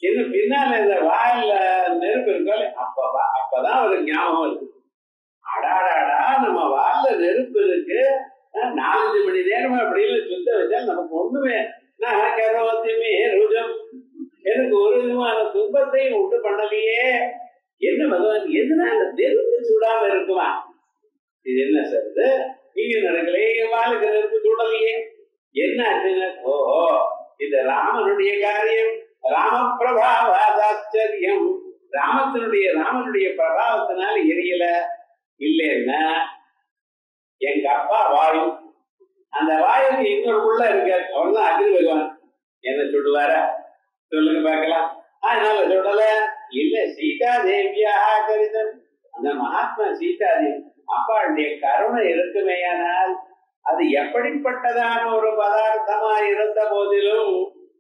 இன்னும் பின்னால இந்த வாயில நெருப்பு இருக்காலே அப்பதான் அவருக்கு ஞாபகம் இருக்கு. அடாடாடா நம்ம வாயில நெருப்பு இருக்கு, 4-5 மணி நேரமா அப்படின்னு சுத்த வச்சா நமக்கு ஒண்ணுமே ருஜம் எனக்கு ஒரு விதமான துன்பத்தையும் உண்டு பண்ணலையே. என்ன பகவான் எதுனால நெருப்பு சுடாம இருக்குமா? இது என்ன சார் இங்க நடக்கலையே, வாளுக்கு நெருப்பு சுடலையே, என்ன ஆச்சுன்னு? ஓஹோ, இது ராமனுடைய காரியம், ராம பிரபாவாதாச்சரியம். ராமனுடைய பிரபாவத்தினால எரியல. இல்லைன்னா எங்க அப்பா வாயு, அந்த வாயுக்கு இன்னொரு உள்ள இருக்க அவர்தான் அக்னி பகவான். என்ன சொல்லுவார சொல்லுங்க பார்க்கலாம். அதனால சொல்லல. இல்ல சீதா தேவியாக கருதம், அந்த மகாத்மா சீதா தேவி அப்பாவுடைய கருணை இருக்குமேயானால் அது எப்படிப்பட்டதான ஒரு பதார்த்தமா இருந்த போதிலும்,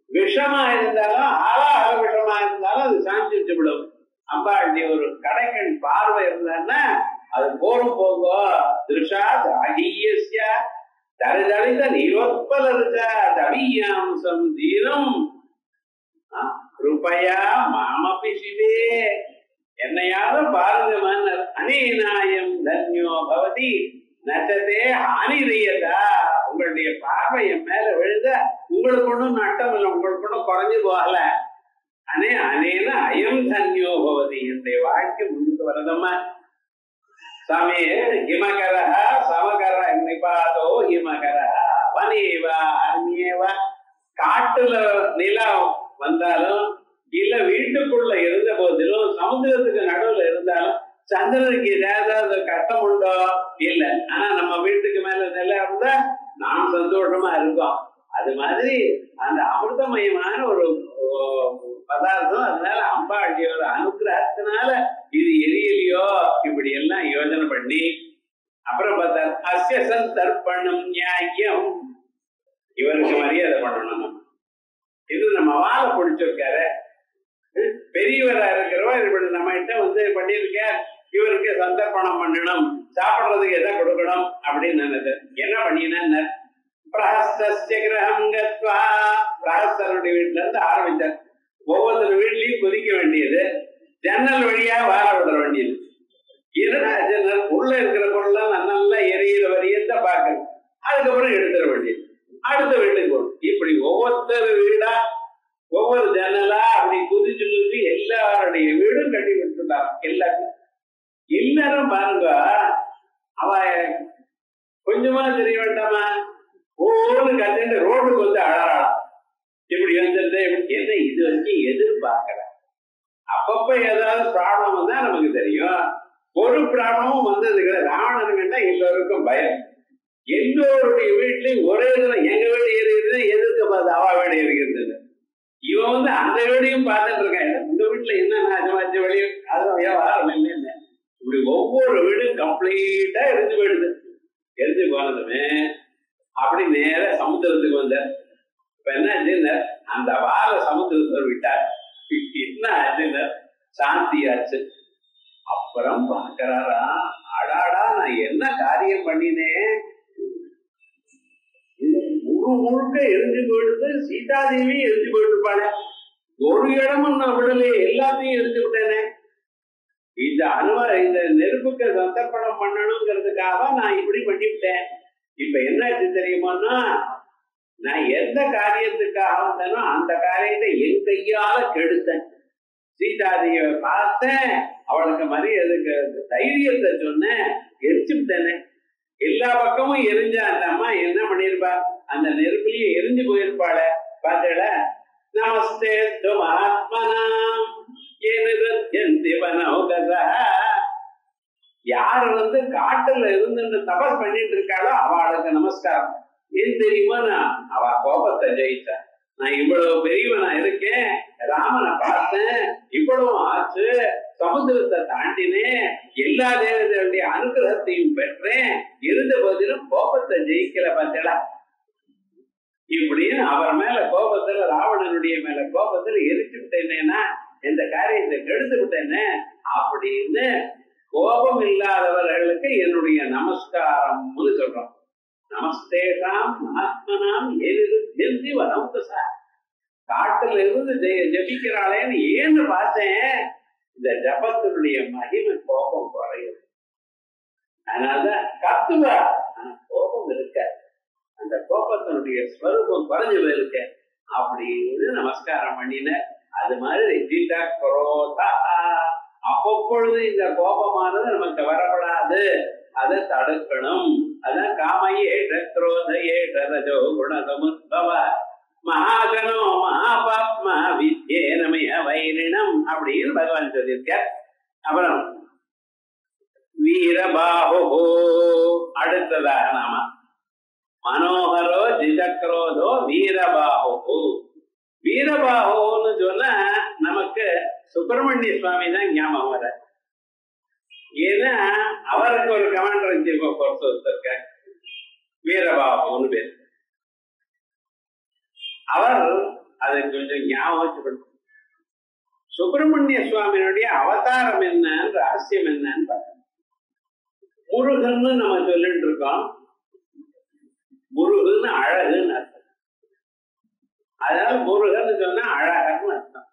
விஷமா இருந்தாலும் ஆளாக விஷமா இருந்தாலும் அது சாந்திச்சு விடும். அம்பாளுடைய ஒரு கடைக்கண் பார்வை இருந்தான்னா அது போரும் போங்க. திருஷா தாகியஸ்யா தரிதளித நிரோத்பலருச்சா தவியாம்சம் தீரம் கிருபையா மாமபி சிவே. என்னையாவது பாருங்க மன்னர், அனேநாயம் தன்யோ பவதி நச்சதே ஹானிரியதா. உங்களுடைய பார்வை என் மேல விழுத உங்களுக்கு ஒன்றும் நட்டம் இல்லை, உங்களுக்கு ஒன்றும் குறைஞ்சு போகல. அனேன அயம் தன்யோ பவதி, என்னுடைய வாழ்க்கை முன்னுக்கு வரதம்மா. சாமி ஹிமகர சமகர நிபாதோ ஹிமகர வனேவா அந்நேவா. காட்டுல நிலம் வந்தாலும் இல்ல வீட்டுக்குள்ள இருந்த போதிலும் சமுத்திரத்துக்கு நடுவுல இருந்தாலும் சந்திரனுக்கு ஏதாவது கட்டம் உண்டோ? இல்ல. ஆனா நம்ம வீட்டுக்கு மேல நிலை இருந்தா நாம் சந்தோஷமா இருக்கோம். அது மாதிரி அந்த அமிர்தமயமான ஒரு பதார்த்தம். அதனால அம்பாட்டியோட அனுகிரகத்தினால இது எரியலையோ இப்படி எல்லாம் யோசனை பண்ணி அப்புறம் பார்த்தா அஸ்ய சந்தர்ப்பணம் நியாயம், இவருக்கு மரியாதை பண்ணணும். இது நம்ம வாழை பிடிச்சிருக்காரு, பெரியவரா இருக்கிறவா இப்படி நம்ம கிட்ட வந்து பண்ணிருக்க, இவருக்கு சந்தர்ப்பணம் பண்ணணும், சாப்பிடுறதுக்கு எதை கொடுக்கணும் அப்படின்னு நினைச்சு என்ன பண்ணினா பிரஹஸ்தஸ்ய கிரகம் கத்வா, பிரஹஸ்தருடைய வீட்டுல இருந்து ஆரம்பிச்சார். ஒவ்வொருத்தர் வீட்லயும் கொதிக்க வேண்டியது, ஜன்னல் வழியா வாழ விட வேண்டியது. என்னடா ஜன்னல் உள்ள இருக்கிற பொருள்லாம் நல்லா எரியிற வரியத்தை பார்க்கணும், அதுக்கப்புறம் எடுத்துட வேண்டியது, அடுத்த வீட்டுக்கு போகணும். இப்படி ஒவ்வொருத்தர் வீடா ஒவ்வொரு ஜன்னலா அப்படி குதிச்சு எல்லாருடைய வீடும் கட்டி விட்டுட்டாங்க. எல்லாரும் பாருங்க, அவ கொஞ்சமா தெரிய வேண்டாமா, ஒவ்வொரு கட்டிட்டு ரோடுக்கு வந்து அழறாளாம். இப்படி வந்துட்டு என்ன இது வரைக்கும் எதிர்பார்க்கல. அப்பப்ப ஏதாவது ப்ராப்ளம் வந்தா நமக்கு தெரியும். ஒரு ப்ராப்ளமும் வந்தது கிடையாது. ராவணனுக்குன்னா எல்லோருக்கும் பயம். எல்லோருடைய வீட்லயும் ஒரே தினம் எங்க வீடு எரியுது, எதிர்க்க பார்த்து அவா வீடு எரிக்கிறது. இவன் வந்து அந்த வீடையும் பார்த்துட்டு இருக்கான். இந்த வீட்டுல என்ன நாசமாச்சு வெளியும் அதுவும் வியாபாரம் இல்லை. இப்படி ஒவ்வொரு வீடும் கம்ப்ளீட்டா எரிஞ்சு போயிடுது. எரிஞ்சு போனதுமே அப்படி நேர சமுத்திரத்துக்கு வந்த. இப்ப என்ன ஆச்சுன்னா அந்த வார சமுத்திரத்தை விட்டார். என்ன ஆச்சுன்னா சாந்தியாச்சு. அப்புறம் பார்க்கிறாரா, அடாடா நான் என்ன காரியம் பண்ணினேன், முழுக்க எரிஞ்சு போயிடுது. சீதாதேவி எரிஞ்சு போயிட்டு ஒரு இடமும் நான் விடலையே, எல்லாத்தையும் எரிஞ்சு விட்டேனே. இந்த நெருப்புக்கு சந்தர்ப்பணம் பண்ணணுங்கிறதுக்காக நான் இப்படி பண்ணிவிட்டேன். இப்ப என்னாச்சு தெரியுமான்னா, நான் எந்த காரியத்துக்காக வந்தேனோ அந்த காரியத்தை என் கையால கெடுத்தேன். சீதாதேவியை பார்த்தேன், அவளுக்கு மரியாதைக்கு தைரியத்தை சொன்னேன், எரிச்சு விட்டேனே. எல்லா பக்கமும் எரிஞ்ச அந்த அம்மா என்ன பண்ணிருப்பா, அந்த நெருப்புலயும் எரிஞ்சு போயிருப்பாள. பார்த்தேட நமஸ்தே மகாத்மனாம் யாரு வந்து காட்டுல இருந்து தபஸ் பண்ணிட்டு இருக்காளோ அவளுக்கு நமஸ்காரம். ஏன் தெரியுமா, அவ கோபத்தை ஜெயிச்சா. நான் இவ்வளவு பெரியவனா இருக்கேன், ராமனை பார்த்தேன், இவ்வளவு ஆச்சு, சமுத்திரத்தை தாண்டினேன், எல்லா தேவதைகளுடைய அனுகிரகத்தையும் பெற்றேன், இருந்த போதிலும் கோபத்தை ஜெயிக்கல. பார்த்தா இப்படின்னு அவர் மேல கோபத்துல, ராவணனுடைய மேல கோபத்துல எரிச்சு விட்டேன்னா, இந்த காரியத்தை கெடுத்து விட்டேன்னு அப்படின்னு கோபம் இல்லாதவர்களுக்கு என்னுடைய நமஸ்காரம்னு சொல்றோம். நமஸ்தேஷாம் மகாத்மனாம் ஏதி வரம் சார். காட்டுல இருந்து ஜபிக்கிறாளேன்னு ஏன்னு பார்த்தேன். இந்த ஜபத்தினுடைய மகிமை கோபம் குறையும். அதனாலதான் கத்துவா, ஆனா கோபம் இருக்க, அந்த கோபத்தினுடைய ஸ்வரூபம் குறைஞ்சு போயிருக்க அப்படின்னு நமஸ்காரம் பண்ணின. அது மாதிரி ஜீதா குரோதா, அப்பொழுது இந்த கோபமானது நமக்கு வரப்படாது, அதை தடுக்கணும். அதான் காமையே குரோதையே ரஜோ குணசமுத்பவ மகாகனோ மகாபாப்மா வித்யே நமய வைரிணம் அப்படின்னு பகவான் சொல்லியிருக்க. அப்புறம் வீரபாஹோ, அடுத்ததாக நாம மனோகரோ ஜிதக்ரோதோ வீரபாஹோ. வீரபாஹோன்னு சொன்னா நமக்கு சுப்பிரமணிய சுவாமி தான் ஞாபகம் வர. ஏன்னா அவருக்கு ஒரு கமாண்டர் சீஃப் ஆஃப் ஃபோர்ஸஸ் இருக்க, வீரபாஹோன்னு பேர். அவர் அதை கொஞ்சம் ஞாபகம் வச்சுக்கணும். சுப்பிரமணிய சுவாமியினுடைய அவதாரம் என்ன, ரகசியம் என்னன்னு பார்த்தோம். முருகன்னு நம்ம சொல்லிட்டு இருக்கோம். முருகன்னு அழகுன்னு அர்த்தம். அதாவது முருகன்னு சொன்னா அழகர்னு அர்த்தம்.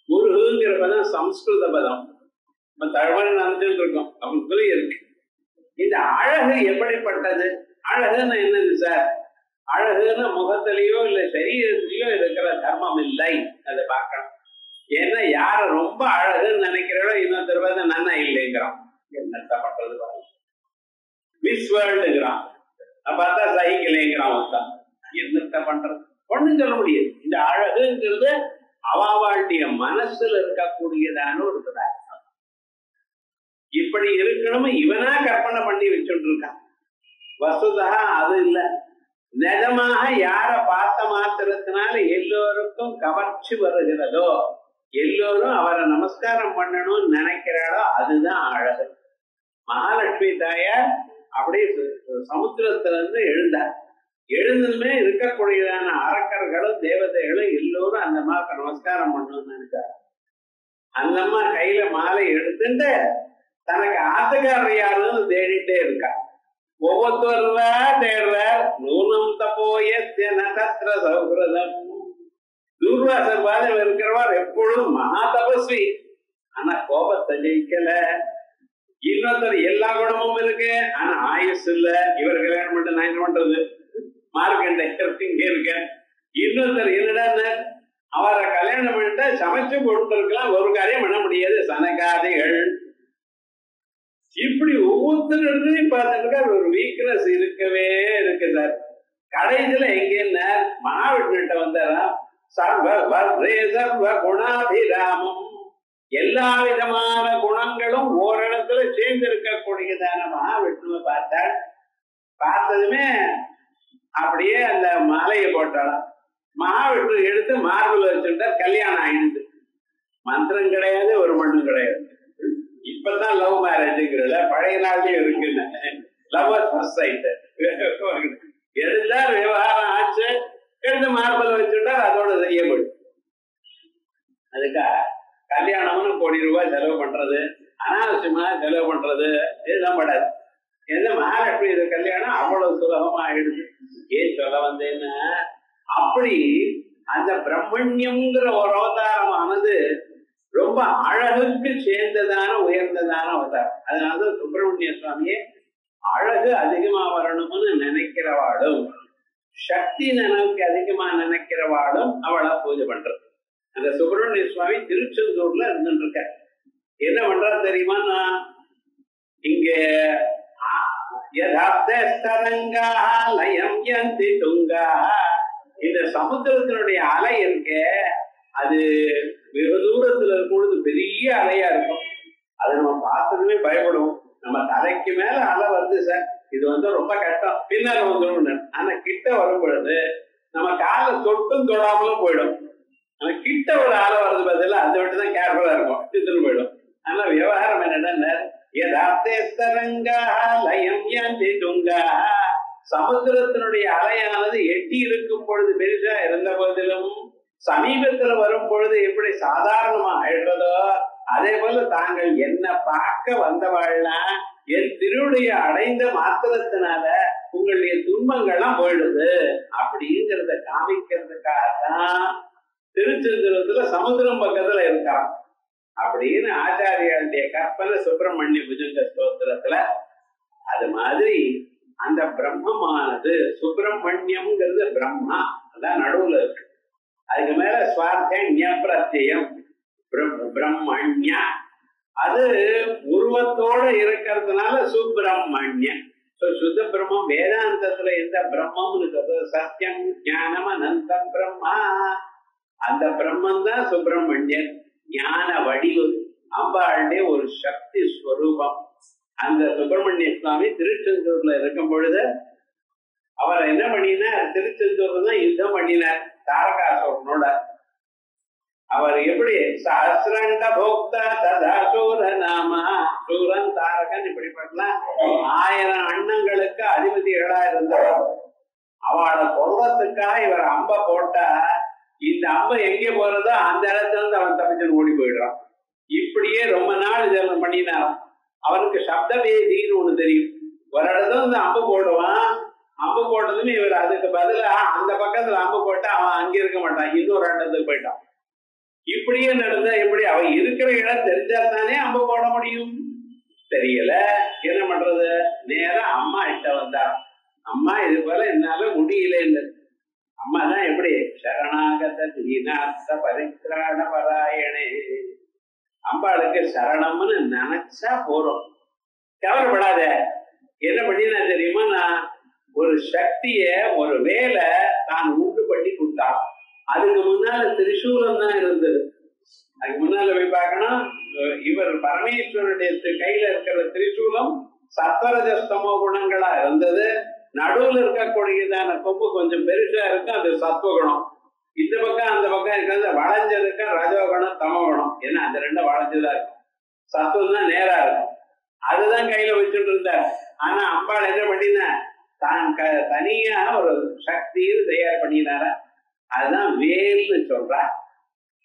முருகுங்கிற பதம் சம்ஸ்கிருத பதம். நம்ம தமிழ் நினைச்சுட்டு இருக்கோம், அப்படி இருக்கு. இந்த அழகு எப்படிப்பட்டது? அழகுன்னு என்னது சார்? அழகுன்னு முகத்திலேயோ இல்ல சரீரத்திலேயோ இருக்கிற தர்மம் இல்லை, அதை பார்க்கணும். ஏன்னா யார ரொம்ப அழகுன்னு நினைக்கிறோட இன்னொருத்தர் பார்த்து நன்னா இல்லைங்கிறான். என்னத்த பண்றது பாருங்க. மிஸ் வேர்ல்டுங்கிறான், பார்த்தா சைக்கிள்ங்கிறான். ஒருத்தான் என்னத்த பண்றது ஒண்ணும் சொல்ல முடியாது. இந்த அழகுங்கிறது அவாவாளுடைய மனசுல இருக்கக்கூடியதான ஒரு பதார்த்தம். இப்படி இருக்கணும் இவனா கற்பனை பண்ணி வச்சுட்டு இருக்கான். வசுதா அது இல்ல. நிஜமாக யார பார்த்த மாத்திரத்தினால எல்லோருக்கும் கவர்ச்சி வருகிறதோ, எல்லோரும் அவரை நமஸ்காரம் பண்ணணும்னு நினைக்கிறாளோ அதுதான் அழகு. மகாலட்சுமி தாயார் அப்படியே சமுத்திரத்திலிருந்து எழுந்தார். எழுந்ததுமே இருக்கக்கூடியதான அரக்கர்களும் தேவதைகளும் எல்லோரும் அந்த அம்மாவுக்கு நமஸ்காரம் பண்ணணும்னு நினைச்சார். அந்த அம்மா கையில மாலை எடுத்துட்டு தனக்கு ஆசைக்காரர் யாருன்னு தேடிட்டே இருக்கா. ஒவ்வொருத்தருவா தேடுறார். நூனம் தப்போய தத்திர சௌகிருதம். தூர்வாசர் பாதம் இருக்கிறவர் எப்பொழுதும் மகா தபஸ்வி, ஆனா கோபத்தை ஜெயிக்கல. இன்னொருத்தர் எல்லா குணமும் இருக்கு, ஆனா ஆயுஸ் இல்ல. இவர் கல்யாணம் பண்ணிட்டு நான் என்ன பண்றது, மார்க்கெண்டை இங்க இருக்க. இன்னொருத்தர் என்னடா, அவரை கல்யாணம் பண்ணிட்டு சமைச்சு கொடுத்து இருக்கலாம், ஒரு காரியம் பண்ண முடியாது, சனகாதிகள். இப்படி ஒவ்வொருத்தரும் பார்த்துக்கிட்டா ஒரு வீக்னஸ் இருக்கவே இருக்கு சார். கடைசியில எங்க மகாவிஷ்ணுகிட்ட வந்தாரா, சர்வ வர்ரே சர்வ குணாபிராமம், எல்லா விதமான குணங்களும் ஓரிடத்துல சேர்ந்து இருக்கக்கூடியதான மகாவிஷ்ணுவை பார்த்தாள். பார்த்ததுமே அப்படியே அந்த மாலையை போட்டாலும் மகாவிஷ்ணு எடுத்து மார்பில் வச்சுட்டா கல்யாணம் ஆயிடுது. மந்திரம் கிடையாது, ஒரு மண்ணும் கிடையாது. இப்பதான் லவ் மேரேஜ்ங்கிறத பழைய நாள்லயும் இருக்குன்னு லவ் ஃபர்ஸ்ட் சைட் எடுத்தா விவகாரம் ஆச்சு, எடுத்து மார்பில் வச்சுட்டா அதோட செய்யப்படும். அதுக்கா கல்யாணம்னு கோடி ரூபாய் செலவு பண்றது, அனாவசியமா செலவு பண்றது இதுதான் படாது. எந்த மகாலட்சுமி இது கல்யாணம் அவ்வளவு சுலபமா ஆயிடுது. ஏன் சொல்ல வந்தேன்னா, அப்படி அந்த பிரம்மண்யம்ங்கிற ஒரு அவதாரமானது ரொம்ப அழகுக்கு சேர்ந்ததான உயர்ந்ததான அவதாரம். அதனாலதான் சுப்பிரமணிய சுவாமியே அழகு அதிகமா வரணும்னு நினைக்கிறவாடும், சக்தி நினைவுக்கு அதிகமா நினைக்கிறவாடும் அவளை பூஜை பண்றது. அந்த சுப்பிரமணிய சுவாமி திருச்செந்தூர்ல இருந்துட்டு இருக்க. என்ன பண்றா தெரியுமா, நான் இங்க இந்த சமுத்திரத்தினுடைய அலை இருக்க, அது வெகு தூரத்துல இருக்கும் பொழுது பெரிய அலையா இருக்கும். அதை நம்ம பார்த்ததுமே பயப்படுவோம். நம்ம தலைக்கு மேல அலை வருது சார், இது ரொம்ப கஷ்டம், பின்னால வந்துடும். ஆனா கிட்ட வரும் பொழுது நம்ம காலை தொட்டும் தொடாமலும் போயிடும். ஆனா கிட்ட ஒரு அலை வருது பதில அதை விட்டுதான் கேர்ஃபுல்லா இருக்கும், சித்துன்னு போயிடும். ஆனா விவகாரம் என்னன்னா, சமுத்திரத்தினுடைய அலையானது எட்டி இருக்கும் பொழுது பெருசா இருந்த போதிலும் சமீபத்துல வரும் பொழுது எப்படி சாதாரணமா ஆயிடுறதோ அதே போல தாங்கள் என்ன பார்க்க வந்தவாழ்னா என் திருவுடைய அடைந்த மாத்திரத்தினால உங்களுடைய துன்பங்கள்லாம் போயிடுது அப்படிங்கிறத காமிக்கிறதுக்காகத்தான் திருச்செந்தூரத்துல சமுத்திரம் பக்கத்துல இருக்கான் அப்படின்னு ஆச்சாரியாளுடைய கற்பனை சுப்பிரமணிய புஜங்க ஸ்தோத்திரத்துல. அது மாதிரி அந்த பிரம்மமானது சுப்பிரமணியம்ங்கிறது பிரம்மா அதான் நடுவுல இருக்கு. அதுக்கு மேல ஸ்வார்த்தன்ய பிரத்யம் பிரம்மண்யா அது உருவத்தோட இருக்கிறதுனால சுப்பிரமணியம். சுத்த பிரம்மம் வேதாந்தத்துல எந்த பிரம்மம்னு சொல்றது சத்தியம் ஞானம் அனந்தம் பிரம்மா. அந்த பிரம்மம் தான் சுப்பிரமணியன். ஞான வடிவு அம்பாளுடைய ஒரு சக்தி ஸ்வரூபம். அந்த சுப்பிரமணிய சுவாமி திருச்செந்தூர்ல இருக்கும் பொழுது அவர் என்ன பண்ணினார், திருச்செந்தூர்ல தான் யுத்தம் பண்ணினார் தாரகாசுரனோட. அவர் எப்படி சஹசிரண்ட போக்தா ததா சூர நாமா சூரன் தாரகன் இப்படிப்பட்டலாம் 1000 அண்ணங்களுக்கு அதிபதிகளா இருந்தவர். அவளை கொல்றதுக்காக இவர் அம்ப போட்டா இந்த அம்ப எங்கே போறதோ அந்த இடத்துல இருந்து அவன் தப்பிச்சு ஓடி போயிடுறான். இப்படியே ரொம்ப நாள் இதெல்லாம் பண்ணினான். அவனுக்கு சப்த வேதின்னு ஒண்ணு தெரியும். ஒரு இடத்துல இருந்து அம்பு போடுவான். அம்பு போட்டதுன்னு இவர் அதுக்கு பதிலா அந்த பக்கத்துல அம்பு போட்டா அவன் அங்க இருக்க மாட்டான், இன்னொரு இடத்துக்கு போயிட்டான். இப்படியே நடந்தா எப்படி அவன் இருக்கிற இடம் தெரிஞ்சா தானே அம்பு போட முடியும். தெரியல, என்ன பண்றது? நேரம் அம்மா கிட்ட வந்தார். அம்மா இது போல என்னால முடியல. அம்மா தான் எப்படி சரணாகத தீனார்த்த பரித்ராண பராயணே. அம்பாளுக்கு சரணம்னு நினைச்சா போறோம், கவலைப்படாத. என்ன பண்ணினா தெரியுமா, நான் ஒரு சக்திய ஒரு வேலை தான் உண்டு பண்ணி கொடுத்தான். அதுக்கு முன்னால திரிசூலம் தான் இருந்தது. அதுக்கு முன்னால போய் பார்க்கணும். இவர் பரமேஸ்வருடைய கையில இருக்கிற திரிசூலம் சத்வரஜஸ்தமோ குணங்களா இருந்தது. நடுவுல இருக்கக்கூடியதான கொம்பு கொஞ்சம் பெருசா இருக்கும், அது சத்வகுணம். இந்த பக்கம் அந்த பக்கம் இருக்கிறது வளைஞ்சதுக்கு ரஜோகுணம் தமோகுணம். ஏன்னா அந்த ரெண்டும் வளைஞ்சதா இருக்கும். சத்துவம் தான் நேரா இருக்கும். அதுதான் கையில வச்சுட்டு இருந்தார். ஆனா அம்பாள் என்ன பண்ணினா தான் தனியா ஒரு சக்தியும் தயார் பண்ணினாரா. அதுதான் வேல்னு சொல்றா.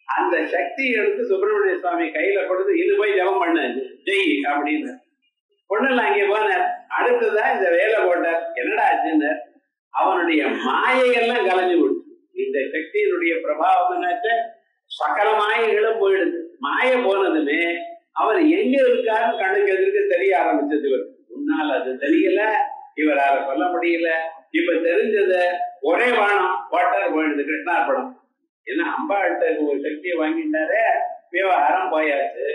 அந்த சக்தியை எடுத்து சுப்பிரமணிய சுவாமி கையில கொடுத்து இது போய் ஜபம் பண்ண ஜெய் அப்படின்னு பொண்ணுல அங்கே போனார். அடுத்ததான் இந்த வேலை போட்டார். என்னடா ஆச்சுன்னு அவனுடைய மாயையெல்லாம் கலைஞ்சு விடுச்சு. இந்த சக்தியினுடைய பிரபாவம் என்னாச்ச சகல மாயைகளும் போயிடுது. மாய போனதுமே அவர் எங்க இருக்காருன்னு கண்ணுக்கு எதிர்க்க தெரிய ஆரம்பிச்சது. இவர் முன்னால் அது தெரியல, இவரால சொல்ல முடியல. இப்ப தெரிஞ்சத ஒரே வானம் வாட்டர் போயிடுது கிருஷ்ணார்பணம். ஏன்னா அம்பாட்ட ஒரு சக்தியை வாங்கிட்டாரே, விவகாரம் போயாச்சு.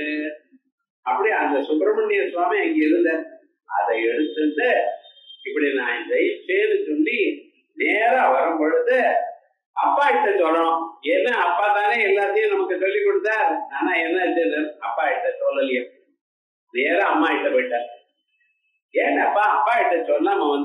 அப்படி அந்த சுப்பிரமணிய சுவாமி அங்க இருந்த அதை எடுத்துட்டு இப்படி நான் ஜெயிச்சேன்னு சொல்லி நேரா வரும் பொழுது அப்பா கிட்ட சொல்லணும். ஏன்னா அப்பா தானே எல்லாத்தையும் நமக்கு சொல்லி கொடுத்தார். ஆனா என்ன அப்பா கிட்ட சொல்லலையே, நேரா அம்மா கிட்ட போயிட்டார். ஏன்னாப்பா அப்பா கிட்ட சொல்லாம வந்து